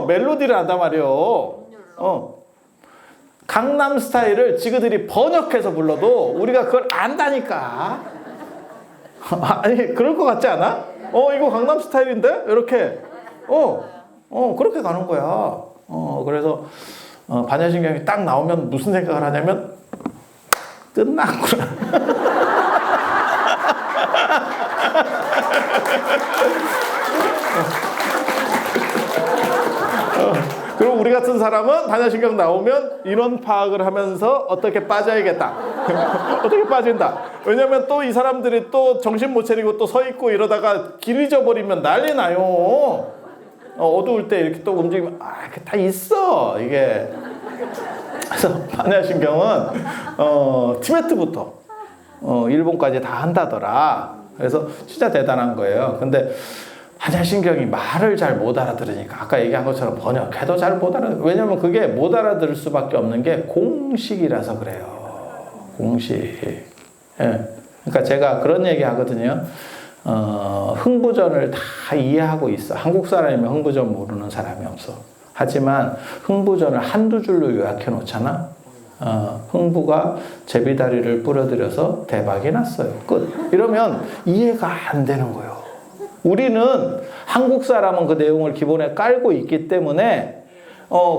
A: 멜로디를 안단 말이에요. 강남 스타일을 지그들이 번역해서 불러도 우리가 그걸 안다니까. 아니 그럴 것 같지 않아? 이거 강남 스타일인데? 이렇게 그렇게 가는 거야. 그래서 반야신경이 딱 나오면 무슨 생각을 하냐면 끝났구나. 같은 사람은 반야신경 나오면 인원 파악을 하면서 어떻게 빠져야겠다. 어떻게 빠진다. 왜냐면 또 이 사람들이 또 정신 못 차리고 또 서 있고 이러다가 길 잊어버리면 난리 나요. 어두울 때 이렇게 또 움직이면 이렇게 다 있어 이게. 그래서 반야신경은 티베트부터 일본까지 다 한다더라. 그래서 진짜 대단한 거예요. 근데 반야신경이 말을 잘 못 알아들으니까 아까 얘기한 것처럼 번역해도 잘 못 알아들어요. 왜냐면 그게 못 알아들을 수밖에 없는 게 공식이라서 그래요. 공식. 예. 그러니까 제가 그런 얘기 하거든요. 흥부전을 다 이해하고 있어. 한국 사람이면 흥부전 모르는 사람이 없어. 하지만 흥부전을 한두 줄로 요약해 놓잖아. 흥부가 제비다리를 부러뜨려서 대박이 났어요. 끝. 이러면 이해가 안 되는 거예요. 우리는 한국 사람은 그 내용을 기본에 깔고 있기 때문에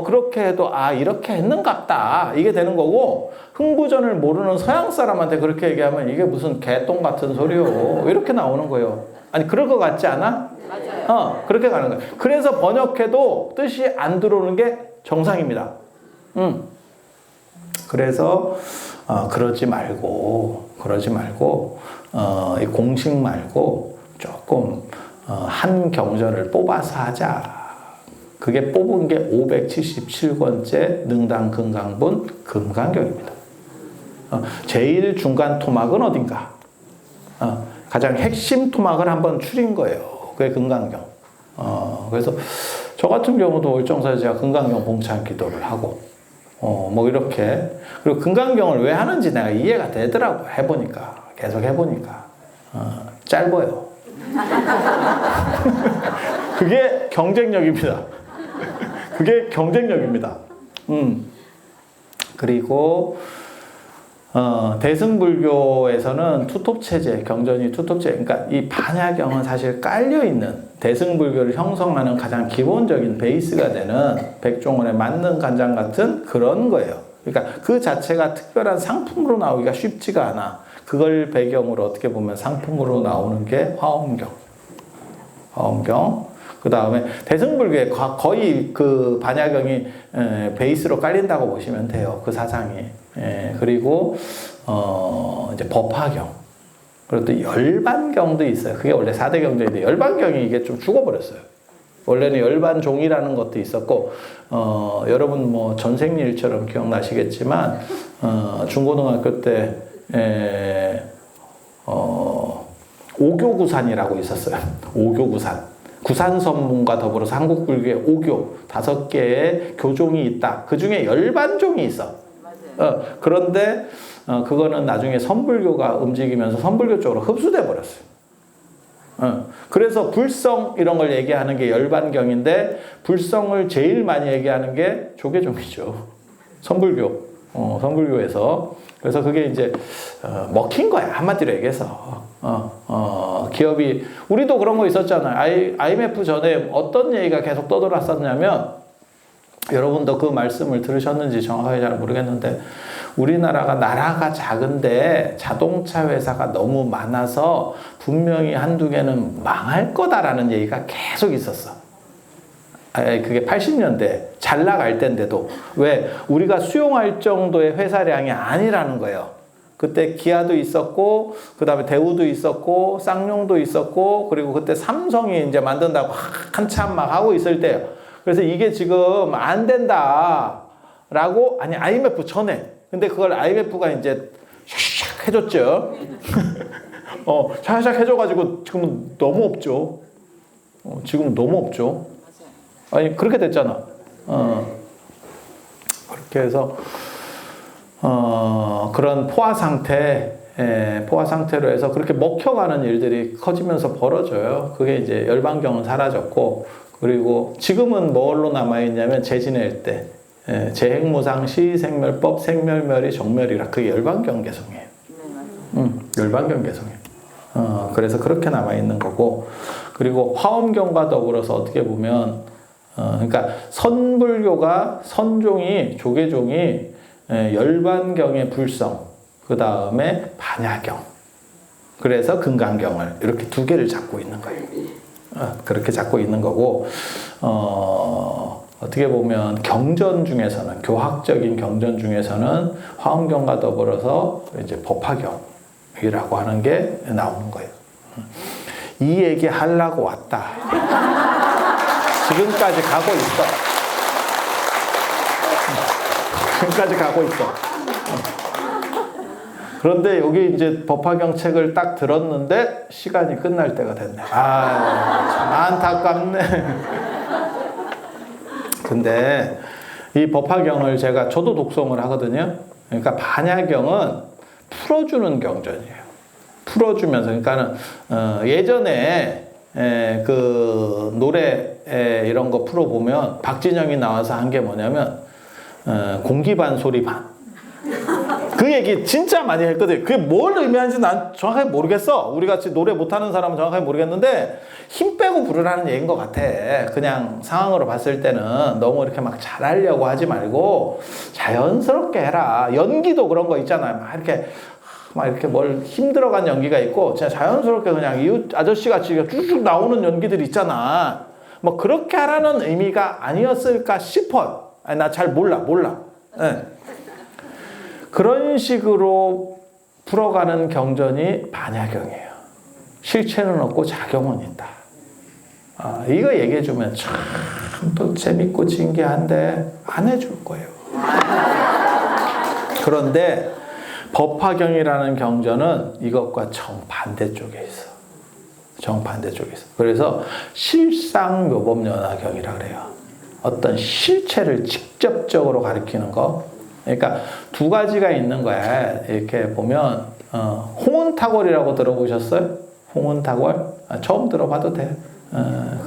A: 그렇게 해도 이렇게 했는갑다 이게 되는 거고, 흥부전을 모르는 서양 사람한테 그렇게 얘기하면 이게 무슨 개똥 같은 소리요 이렇게 나오는 거예요. 아니 그럴 것 같지 않아? 맞아요. 그렇게 가는 거예요. 그래서 번역해도 뜻이 안 들어오는 게 정상입니다. 그래서 그러지 말고 이 공식 말고 조금 한 경전을 뽑아서 하자. 그게 뽑은 게 577권째 능당금강분 금강경입니다. 제일 중간 토막은 어딘가? 가장 핵심 토막을 한번 추린 거예요. 그게 금강경. 그래서 저 같은 경우도 월정사에 제가 금강경 봉찬 기도를 하고 뭐 이렇게. 그리고 금강경을 왜 하는지 내가 이해가 되더라고. 계속 해보니까 짧아요. 그게 경쟁력입니다. 그게 경쟁력입니다. 그리고 대승불교에서는 투톱체제, 경전이 투톱체제. 그러니까 이 반야경은 사실 깔려있는 대승불교를 형성하는 가장 기본적인 베이스가 되는 백종원의 만능 간장 같은 그런 거예요. 그러니까 그 자체가 특별한 상품으로 나오기가 쉽지가 않아. 그걸 배경으로 어떻게 보면 상품으로 나오는 게 화엄경. 그 다음에 대승불교에 거의 그 반야경이 베이스로 깔린다고 보시면 돼요. 그 사상이. 그리고 이제 법화경. 그리고 또 열반경도 있어요. 그게 원래 4대 경전인데 열반경이 이게 좀 죽어버렸어요. 원래는 열반종이라는 것도 있었고, 여러분 뭐 전생일처럼 기억나시겠지만, 중고등학교 때 오교구산이라고 있었어요. 오교구산. 구산선문과 더불어서 한국불교의 오교 5개의 교종이 있다. 그 중에 열반종이 있어. 그런데 그거는 나중에 선불교가 움직이면서 선불교 쪽으로 흡수돼 버렸어요. 그래서 불성 이런 걸 얘기하는 게 열반경인데, 불성을 제일 많이 얘기하는 게 조계종이죠. 선불교에서. 그래서 그게 이제 먹힌 거야. 한마디로 얘기해서. 기업이, 우리도 그런 거 있었잖아요. IMF 전에 어떤 얘기가 계속 떠돌았었냐면, 여러분도 그 말씀을 들으셨는지 정확하게 잘 모르겠는데, 우리나라가 나라가 작은데 자동차 회사가 너무 많아서 분명히 한두 개는 망할 거다라는 얘기가 계속 있었어. 그게 80년대 잘 나갈 때인데도. 왜? 우리가 수용할 정도의 회사량이 아니라는 거예요. 그때 기아도 있었고, 그 다음에 대우도 있었고, 쌍용도 있었고, 그리고 그때 삼성이 이제 만든다고 한참 막 하고 있을 때예요. 그래서 이게 지금 안 된다라고, 아니 IMF 전에. 근데 그걸 IMF가 이제 샥샥 해줬죠. 샥샥 해줘가지고 지금은 너무 없죠. 지금은 너무 없죠. 아니 그렇게 됐잖아. 그렇게 해서 그런 포화 상태로 해서 그렇게 먹혀가는 일들이 커지면서 벌어져요. 그게 이제 열반경은 사라졌고, 그리고 지금은 뭘로 남아있냐면 재지낼 때 재행무상 시생멸법 생멸멸이 정멸이라, 그게 열반경 개성이에요. 열반경 개성이에요. 그래서 그렇게 남아있는 거고, 그리고 화엄경과 더불어서 어떻게 보면 그러니까 선불교가 선종이 조계종이 열반경의 불성, 그 다음에 반야경, 그래서 금강경을 이렇게 두 개를 잡고 있는 거예요. 그렇게 잡고 있는 거고, 어떻게 보면 경전 중에서는, 교학적인 경전 중에서는 화엄경과 더불어서 이제 법화경이라고 하는 게 나오는 거예요. 이 얘기 하려고 왔다. 지금까지 가고 있어. 지금까지 가고 있어. 그런데 여기 이제 법화경 책을 딱 들었는데 시간이 끝날 때가 됐네. 참 안타깝네. 근데 이 법화경을 저도 독송을 하거든요. 그러니까 반야경은 풀어주는 경전이에요. 풀어주면서, 그러니까는 예전에 그 노래 이런 거 풀어보면 박진영이 나와서 한 게 뭐냐면 공기 반 소리 반. 그 얘기 진짜 많이 했거든. 그게 뭘 의미하는지 난 정확하게 모르겠어. 우리 같이 노래 못하는 사람은 정확하게 모르겠는데 힘 빼고 부르라는 얘기인 것 같아. 그냥 상황으로 봤을 때는 너무 이렇게 막 잘하려고 하지 말고 자연스럽게 해라. 연기도 그런 거 있잖아요. 막 이렇게 뭘 힘들어간 연기가 있고 진짜 자연스럽게 그냥 이웃 아저씨 같이 쭉쭉 나오는 연기들 있잖아. 뭐 그렇게 하라는 의미가 아니었을까 싶어요. 아니, 나 잘 몰라. 네. 그런 식으로 풀어가는 경전이 반야경이에요. 실체는 없고 작용은 있다. 이거 얘기해주면 참 또 재밌고 진기한데 안 해줄 거예요. 그런데 법화경이라는 경전은 이것과 정반대쪽에 있어. 정반대쪽에 있어. 그래서 실상묘법연화경이라 그래요. 어떤 실체를 직접적으로 가리키는 거. 그러니까 두 가지가 있는 거야. 이렇게 보면 홍은타골이라고 들어보셨어요? 홍은타골? 처음 들어봐도 돼.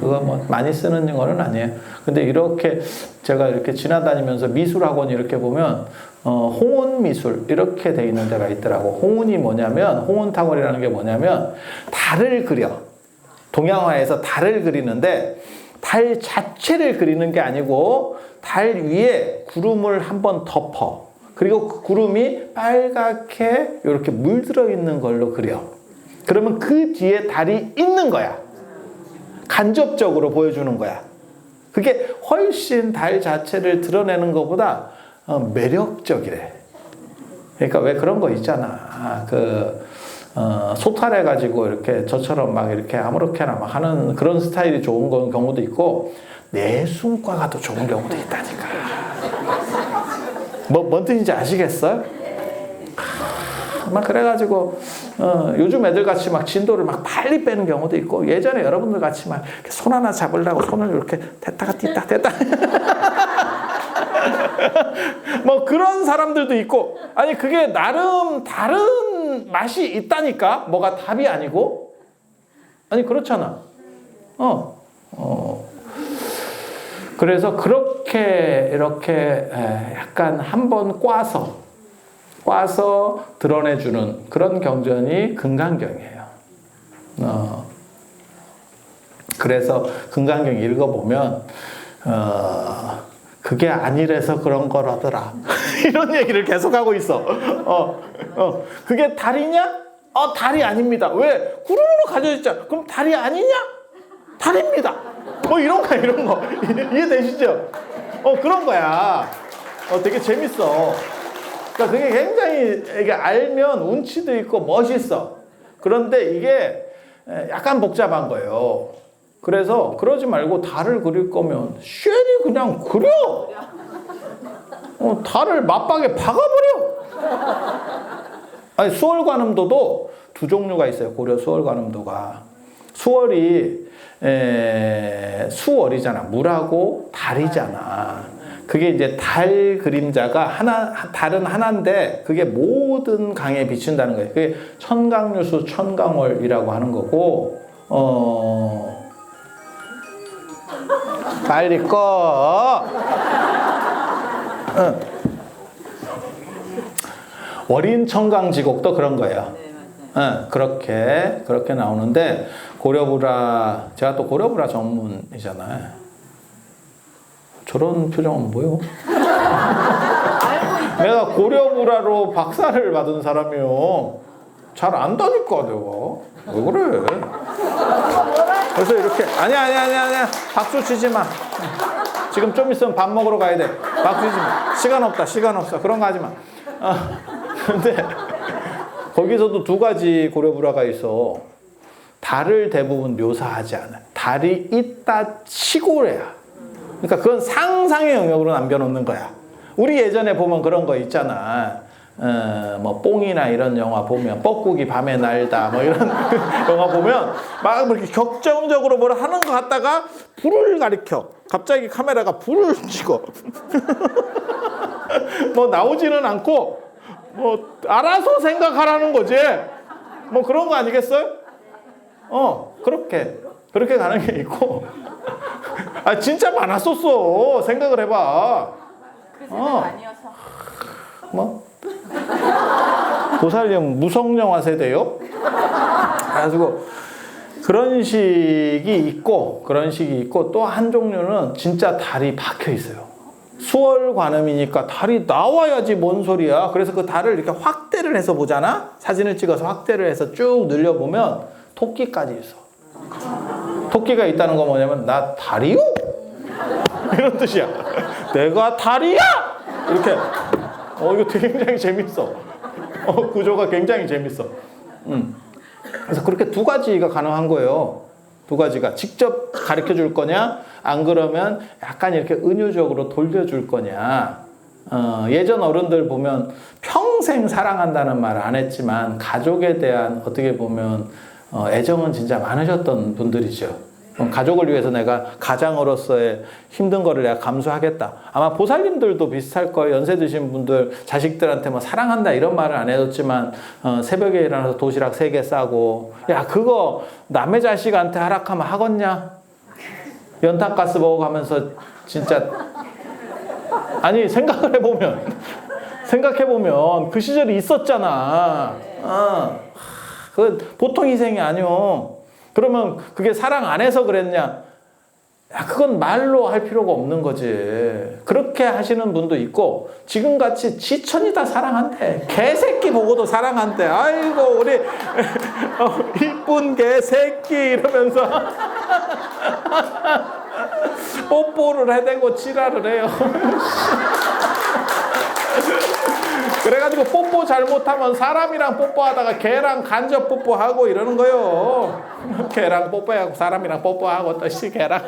A: 그거 뭐 많이 쓰는 거는 아니에요. 근데 이렇게 제가 이렇게 지나다니면서 미술학원 이렇게 보면 홍은미술 이렇게 돼 있는 데가 있더라고. 홍은이 뭐냐면, 홍은타골이라는 게 뭐냐면 달을 그려. 동양화에서 달을 그리는데 달 자체를 그리는 게 아니고 달 위에 구름을 한번 덮어. 그리고 그 구름이 빨갛게 이렇게 물들어 있는 걸로 그려. 그러면 그 뒤에 달이 있는 거야. 간접적으로 보여주는 거야. 그게 훨씬 달 자체를 드러내는 것보다 매력적이래. 그러니까 왜 그런 거 있잖아. 소탈해가지고 이렇게 저처럼 막 이렇게 아무렇게나 막 하는 그런 스타일이 좋은 경우도 있고, 내숭과가 더 좋은 경우도 있다니까. 뭔 뜻인지 아시겠어요? 막 그래가지고 요즘 애들 같이 막 진도를 막 빨리 빼는 경우도 있고, 예전에 여러분들 같이 막 손 하나 잡으려고 손을 이렇게 댔다가 뗐다 뭐 그런 사람들도 있고, 아니 그게 나름 다른 맛이 있다니까. 뭐가 답이 아니고. 아니 그렇잖아. 그래서 그렇게 이렇게 약간 한번 꽈서 드러내주는 그런 경전이 금강경이에요. 그래서 금강경 읽어보면 그게 아니래서 그런 거라더라. 이런 얘기를 계속하고 있어. 그게 달이냐? 달이 아닙니다. 왜? 구름으로 가려져 있잖아. 그럼 달이 아니냐? 달입니다. 뭐 이런 거. 이해되시죠? 그런 거야. 되게 재밌어. 그러니까 그게 굉장히 이게 알면 운치도 있고 멋있어. 그런데 이게 약간 복잡한 거예요. 그래서 그러지 말고 달을 그릴 거면 쉐리 그냥 그려. 달을 맞박에 박아버려. 아니 수월관음도도 두 종류가 있어요. 고려 수월관음도가. 수월이 수월이잖아. 물하고 달이잖아. 그게 이제 달 그림자가 달은 하나인데 그게 모든 강에 비춘다는 거예요. 그게 천강유수 천강월이라고 하는 거고, 빨리 꺼. 월인천강지곡도 그런 거예요. 그렇게 나오는데, 고려부라, 제가 또 고려부라 전문이잖아요. 저런 표정은 뭐요? 내가 고려부라로 박사를 받은 사람이요. 잘 안다니까 내가. 왜 그래? 그래서 이렇게 아니야. 박수 치지 마. 지금 좀 있으면 밥 먹으러 가야 돼. 막 주지 마. 시간 없다. 시간 없어. 그런 거 하지 마. 근데 거기서도 두 가지 고려불화가 있어. 달을 대부분 묘사하지 않아. 달이 있다 치고래야. 그러니까 그건 상상의 영역으로 남겨놓는 거야. 우리 예전에 보면 그런 거 있잖아. 뭐 뽕이나 이런 영화 보면 뻐꾸기 밤에 날다 뭐 이런 영화 보면 막 이렇게 격정적으로 뭘 하는 것 같다가 불을 가리켜. 갑자기 카메라가 불을 찍어. 뭐 나오지는 않고 뭐 알아서 생각하라는 거지. 뭐 그런 거 아니겠어요? 그렇게 가는 게 있고. 아 진짜 많았었어. 생각을 해봐.
B: 그 세대가 아니어서.
A: 뭐? 보살님 무성영화 세대요? 그래가지고 그런 식이 있고 또 한 종류는 진짜 달이 박혀 있어요. 수월관음이니까 달이 나와야지 뭔 소리야. 그래서 그 달을 이렇게 확대를 해서 보잖아. 사진을 찍어서 확대를 해서 쭉 늘려보면 토끼까지 있어. 토끼가 있다는 건 뭐냐면 나 달이요? 이런 뜻이야. 내가 달이야? 이렇게. 이거 굉장히 재밌어. 구조가 굉장히 재밌어. 그래서 그렇게 두 가지가 가능한 거예요. 두 가지가 직접 가르쳐 줄 거냐, 안 그러면 약간 이렇게 은유적으로 돌려줄 거냐. 예전 어른들 보면 평생 사랑한다는 말 안 했지만 가족에 대한 어떻게 보면 애정은 진짜 많으셨던 분들이죠. 가족을 위해서 내가 가장으로서의 힘든 거를 내가 감수하겠다. 아마 보살님들도 비슷할 거예요. 연세 드신 분들 자식들한테 뭐 사랑한다 이런 말을 안 해줬지만 새벽에 일어나서 도시락 3개 싸고 야 그거 남의 자식한테 하락하면 하겠냐? 연탄가스 먹어가면서 진짜 아니 생각해보면 그 시절이 있었잖아. 그 보통 희생이 아니오. 그러면 그게 사랑 안 해서 그랬냐? 야, 그건 말로 할 필요가 없는 거지. 그렇게 하시는 분도 있고 지금같이 지천이 다 사랑한대. 개새끼 보고도 사랑한대. 아이고 우리 이쁜 개새끼 이러면서 뽀뽀를 해대고 지랄을 해요. 그래가지고 뽀뽀 잘못하면 사람이랑 뽀뽀하다가 개랑 간접 뽀뽀하고 이러는 거요. 개랑 뽀뽀하고 사람이랑 뽀뽀하고 또 개랑.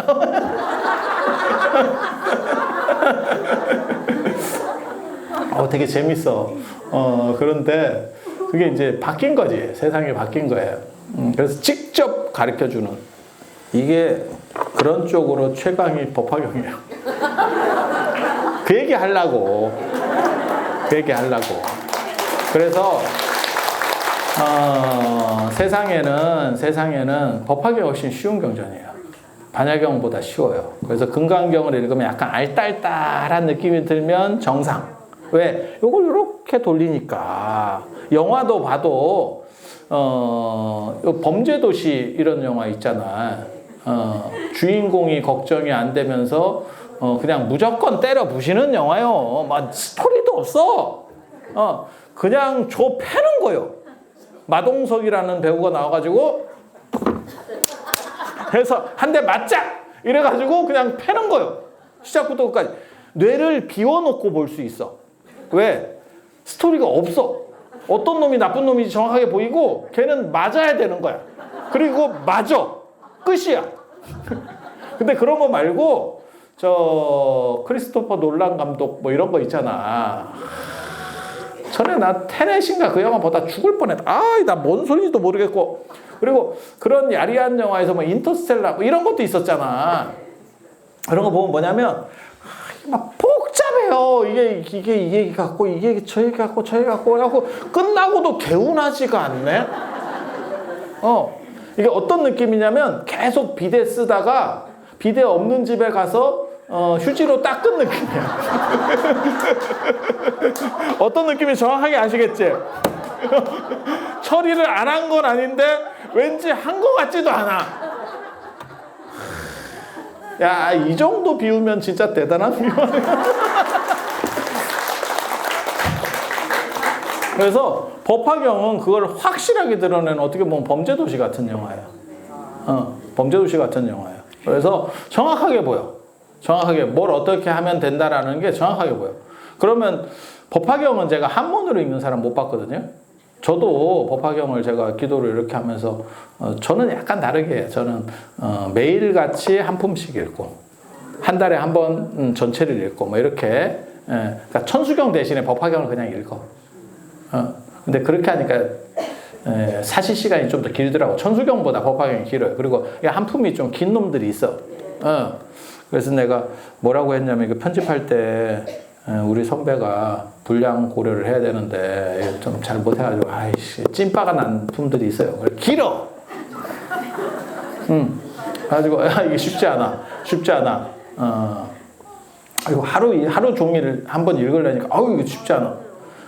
A: 되게 재밌어. 그런데 그게 이제 바뀐 거지. 세상이 바뀐 거예요. 그래서 직접 가르쳐주는 이게 그런 쪽으로 최강의 법화경이에요. 그 얘기 하려고. 그래서 세상에는 법화경이 훨씬 쉬운 경전이에요. 반야경보다 쉬워요. 그래서 금강경을 읽으면 약간 알딸딸한 느낌이 들면 정상. 왜? 이걸 이렇게 돌리니까. 영화도 봐도 범죄도시 이런 영화 있잖아. 주인공이 걱정이 안 되면서 그냥 무조건 때려 부시는 영화요. 막 스토리도 없어. 그냥 저 패는 거요. 마동석이라는 배우가 나와가지고 해서 한 대 맞자 이래가지고 그냥 패는 거요. 시작부터 끝까지 뇌를 비워놓고 볼 수 있어. 왜? 스토리가 없어. 어떤 놈이 나쁜 놈인지 정확하게 보이고 걔는 맞아야 되는 거야. 그리고 맞아. 끝이야. 근데 그런 거 말고 저 크리스토퍼 놀란 감독 뭐 이런 거 있잖아. 전에 나 테넷인가 그 영화 보다 죽을 뻔했다. 나 뭔 소리인지도 모르겠고. 그리고 그런 야리한 영화에서 뭐 인터스텔라 뭐 이런 것도 있었잖아. 그런 거 보면 뭐냐면 막 복잡해요. 이게 갖고 이게 저 얘기 갖고 저 얘기 갖고 하고 끝나고도 개운하지가 않네. 이게 어떤 느낌이냐면 계속 비데 쓰다가 비데 없는 집에 가서 휴지로 닦은 느낌이야. 어떤 느낌인지 정확하게 아시겠지? 처리를 안 한 건 아닌데 왠지 한 것 같지도 않아. 야, 이 정도 비우면 진짜 대단한 비유야. 그래서 법화경은 그걸 확실하게 드러내는 어떻게 보면 범죄도시 같은 영화예요. 범죄도시 같은 영화예요. 그래서 정확하게 보여. 정확하게 뭘 어떻게 하면 된다라는 게 정확하게 보여. 그러면 법화경은 제가 한문으로 읽는 사람 못 봤거든요. 저도 법화경을 제가 기도를 이렇게 하면서 저는 약간 다르게 해요. 저는 매일같이 한 품씩 읽고 한 달에 한 번 전체를 읽고 뭐 이렇게 그러니까 천수경 대신에 법화경을 그냥 읽어. 근데 그렇게 하니까 사시 시간이 좀 더 길더라고. 천수경보다 법화경이 길어요. 그리고 한 품이 좀 긴 놈들이 있어. 그래서 내가 뭐라고 했냐면 이거 편집할 때 우리 선배가 분량 고려를 해야 되는데 좀 잘 못해가지고 아이씨 찐빠가 난 품들이 있어요. 그래 길어. 가지고 이게 쉽지 않아. 이거 하루 종일 한번 읽으려니까 이거 쉽지 않아.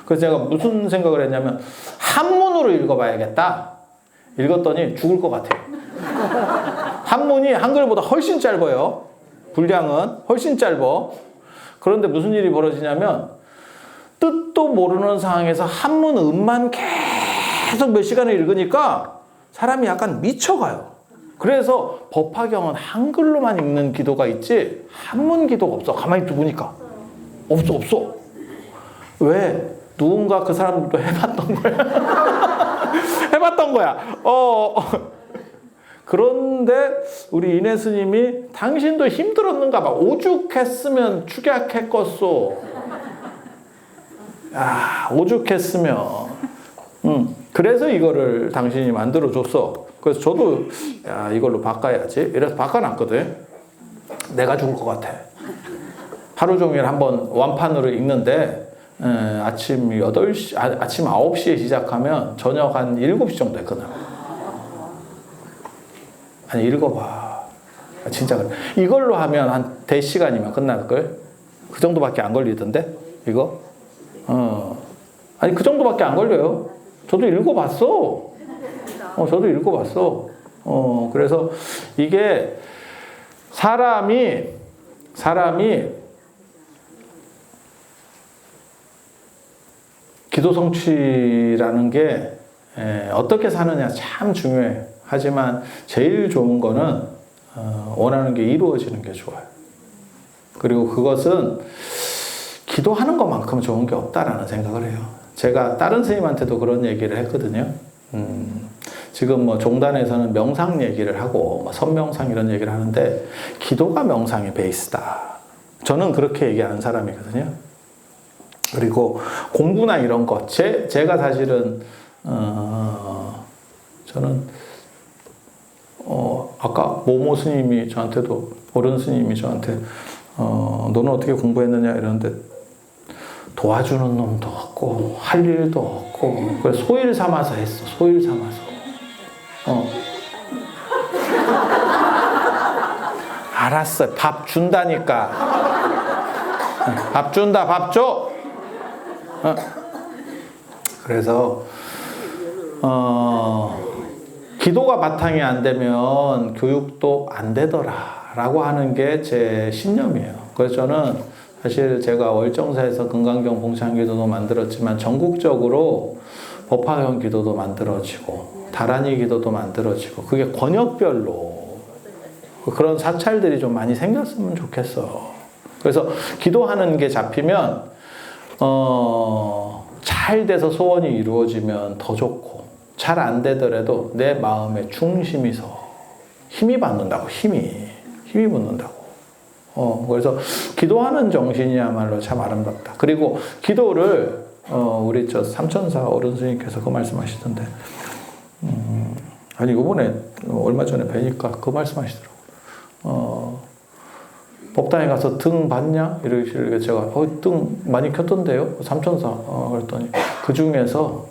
A: 그래서 제가 무슨 생각을 했냐면 한문으로 읽어봐야겠다. 읽었더니 죽을 것 같아요. 한문이 한글보다 훨씬 짧아요. 분량은 훨씬 짧아. 그런데 무슨 일이 벌어지냐면 뜻도 모르는 상황에서 한문 음만 계속 몇 시간을 읽으니까 사람이 약간 미쳐가요. 그래서 법화경은 한글로만 읽는 기도가 있지 한문 기도가 없어. 가만히 또 보니까 없어. 왜? 누군가 그 사람도 해봤던 거야. 해봤던 거야. 그런데 우리 인혜 스님이 당신도 힘들었는가 봐. 오죽했으면 축약했겠소. 오죽했으면. 그래서 이거를 당신이 만들어줬어. 그래서 저도 이걸로 바꿔야지. 이래서 바꿔놨거든. 내가 죽을 것 같아. 하루 종일 한번 완판으로 읽는데 아침 8시, 아침 9시에 시작하면 저녁 한 7시 정도에 끝나. 아니 읽어봐. 진짜 그래. 이걸로 하면 한 4시간이면 끝날걸? 그 정도밖에 안 걸리던데? 이거? 아니 그 정도밖에 안 걸려요. 저도 읽어봤어. 그래서 이게 사람이 기도 성취라는 게 어떻게 사느냐 참 중요해. 하지만 제일 좋은 거는 원하는 게 이루어지는 게 좋아요. 그리고 그것은 기도하는 것만큼 좋은 게 없다라는 생각을 해요. 제가 다른 스님한테도 그런 얘기를 했거든요. 지금 뭐 종단에서는 명상 얘기를 하고 선명상 이런 얘기를 하는데 기도가 명상의 베이스다. 저는 그렇게 얘기하는 사람이거든요. 그리고 공부나 이런 것 제가 사실은 저는 아까 모모 스님이 저한테도 어른 스님이 저한테 너는 어떻게 공부했느냐 이러는데 도와주는 놈도 없고 할 일도 없고 그래서 소일 삼아서 했어. 소일 삼아서. 알았어. 밥 준다니까. 밥 준다. 밥 줘. 그래서 기도가 바탕이 안 되면 교육도 안 되더라라고 하는 게 제 신념이에요. 그래서 저는 사실 제가 월정사에서 금강경 봉창기도도 만들었지만 전국적으로 법화경 기도도 만들어지고 다란이 기도도 만들어지고 그게 권역별로 그런 사찰들이 좀 많이 생겼으면 좋겠어. 그래서 기도하는 게 잡히면 잘 돼서 소원이 이루어지면 더 좋고 잘 안 되더라도 내 마음에 중심이서 힘이 받는다고. 힘이 붙는다고. 그래서 기도하는 정신이야말로 참 아름답다. 그리고 기도를 우리 삼천사 어른 스님께서 그 말씀하시던데 아니 이번에 얼마 전에 뵈니까 그 말씀하시더라고. 법당에 가서 등 봤냐? 이러시길래 제가 등 많이 켰던데요? 삼천사. 그랬더니 그 중에서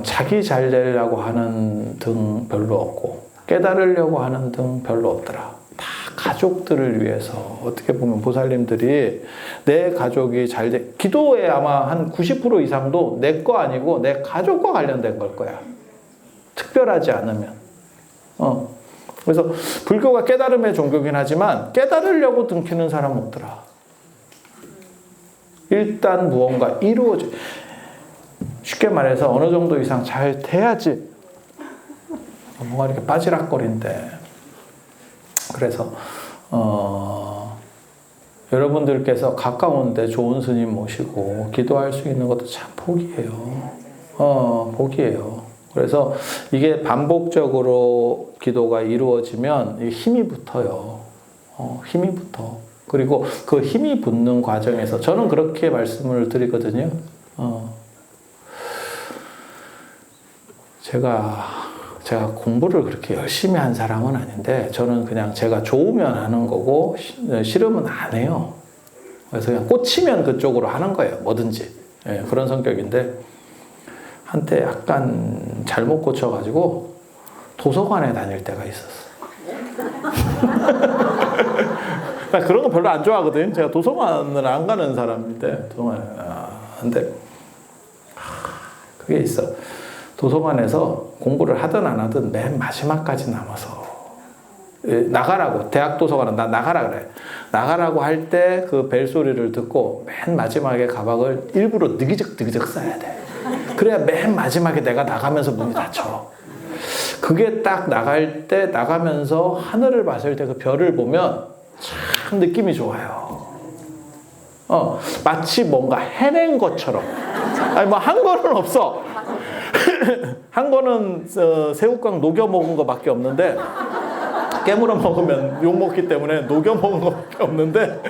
A: 자기 잘 되려고 하는 등 별로 없고 깨달으려고 하는 등 별로 없더라. 다 가족들을 위해서 어떻게 보면 보살님들이 내 가족이 잘 돼. 기도에 아마 한 90% 이상도 내 거 아니고 내 가족과 관련된 걸 거야. 특별하지 않으면. 그래서 불교가 깨달음의 종교긴 하지만 깨달으려고 등 키는 사람 없더라. 일단 무언가 이루어져. 쉽게 말해서 어느 정도 이상 잘 돼야지. 뭔가 이렇게 빠지락거린데. 그래서 여러분들께서 가까운데 좋은 스님 모시고 기도할 수 있는 것도 참 복이에요. 복이에요. 그래서 이게 반복적으로 기도가 이루어지면 힘이 붙어요. 힘이 붙어. 그리고 그 힘이 붙는 과정에서 저는 그렇게 말씀을 드리거든요. 제가 공부를 그렇게 열심히 한 사람은 아닌데 저는 그냥 제가 좋으면 하는 거고 싫으면 안 해요. 그래서 그냥 꽂히면 그쪽으로 하는 거예요. 뭐든지. 예, 그런 성격인데 한때 약간 잘못 꽂혀가지고 도서관에 다닐 때가 있었어. 나 그런 거 별로 안 좋아하거든요. 제가 도서관을 안 가는 사람인데 근데 그게 있어. 도서관에서 공부를 하든 안 하든 맨 마지막까지 남아서 나가라고, 대학 도서관은 나가라 그래. 나가라고 할 때 그 벨소리를 듣고 맨 마지막에 가방을 일부러 느기적 써야 돼. 그래야 맨 마지막에 내가 나가면서 문이 닫혀. 그게 딱 나갈 때, 나가면서 하늘을 봤을 때 그 별을 보면 참 느낌이 좋아요. 마치 뭔가 해낸 것처럼. 아니 뭐 한 거는 없어. 한 거는 새우깡 녹여 먹은 거밖에 없는데 깨물어 먹으면 욕 먹기 때문에 녹여 먹은 거밖에 없는데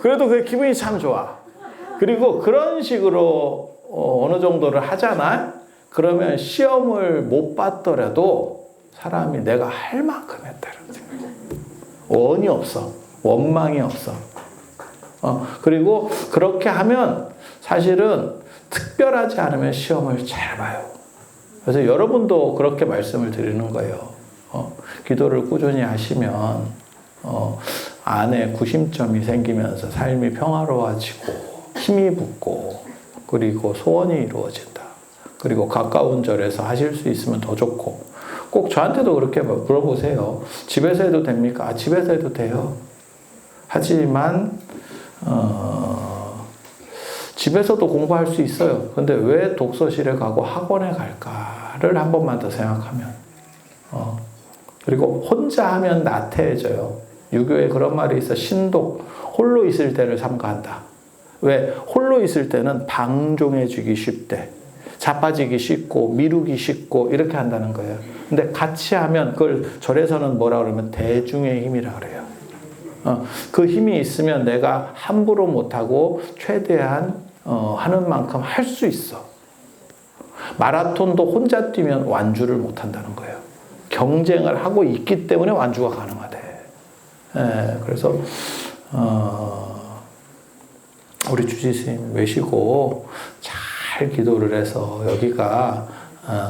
A: 그래도 그 기분이 참 좋아. 그리고 그런 식으로 어느 정도를 하잖아. 그러면 시험을 못 봤더라도 사람이 내가 할 만큼 했다는 생각. 원이 없어. 원망이 없어. 그리고 그렇게 하면 사실은 특별하지 않으면 시험을 잘 봐요. 그래서 여러분도 그렇게 말씀을 드리는 거예요. 기도를 꾸준히 하시면 안에 구심점이 생기면서 삶이 평화로워지고 힘이 붙고 그리고 소원이 이루어진다. 그리고 가까운 절에서 하실 수 있으면 더 좋고 꼭 저한테도 그렇게 물어보세요. 집에서 해도 됩니까? 집에서 해도 돼요. 하지만 집에서도 공부할 수 있어요. 근데 왜 독서실에 가고 학원에 갈까를 한 번만 더 생각하면 그리고 혼자 하면 나태해져요. 유교에 그런 말이 있어. 신독, 홀로 있을 때를 삼가한다. 왜? 홀로 있을 때는 방종해지기 쉽대. 자빠지기 쉽고 미루기 쉽고 이렇게 한다는 거예요. 근데 같이 하면 그걸 절에서는 뭐라 그러면 대중의 힘이라 그래요. 그 힘이 있으면 내가 함부로 못하고 최대한 하는 만큼 할 수 있어. 마라톤도 혼자 뛰면 완주를 못한다는 거예요. 경쟁을 하고 있기 때문에 완주가 가능하대. 그래서 우리 주지스님 외시고 잘 기도를 해서 여기가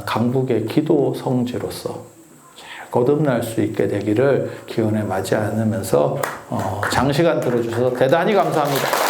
A: 강북의 기도 성지로서 잘 거듭날 수 있게 되기를 기원에 맞이 않으면서 장시간 들어주셔서 대단히 감사합니다.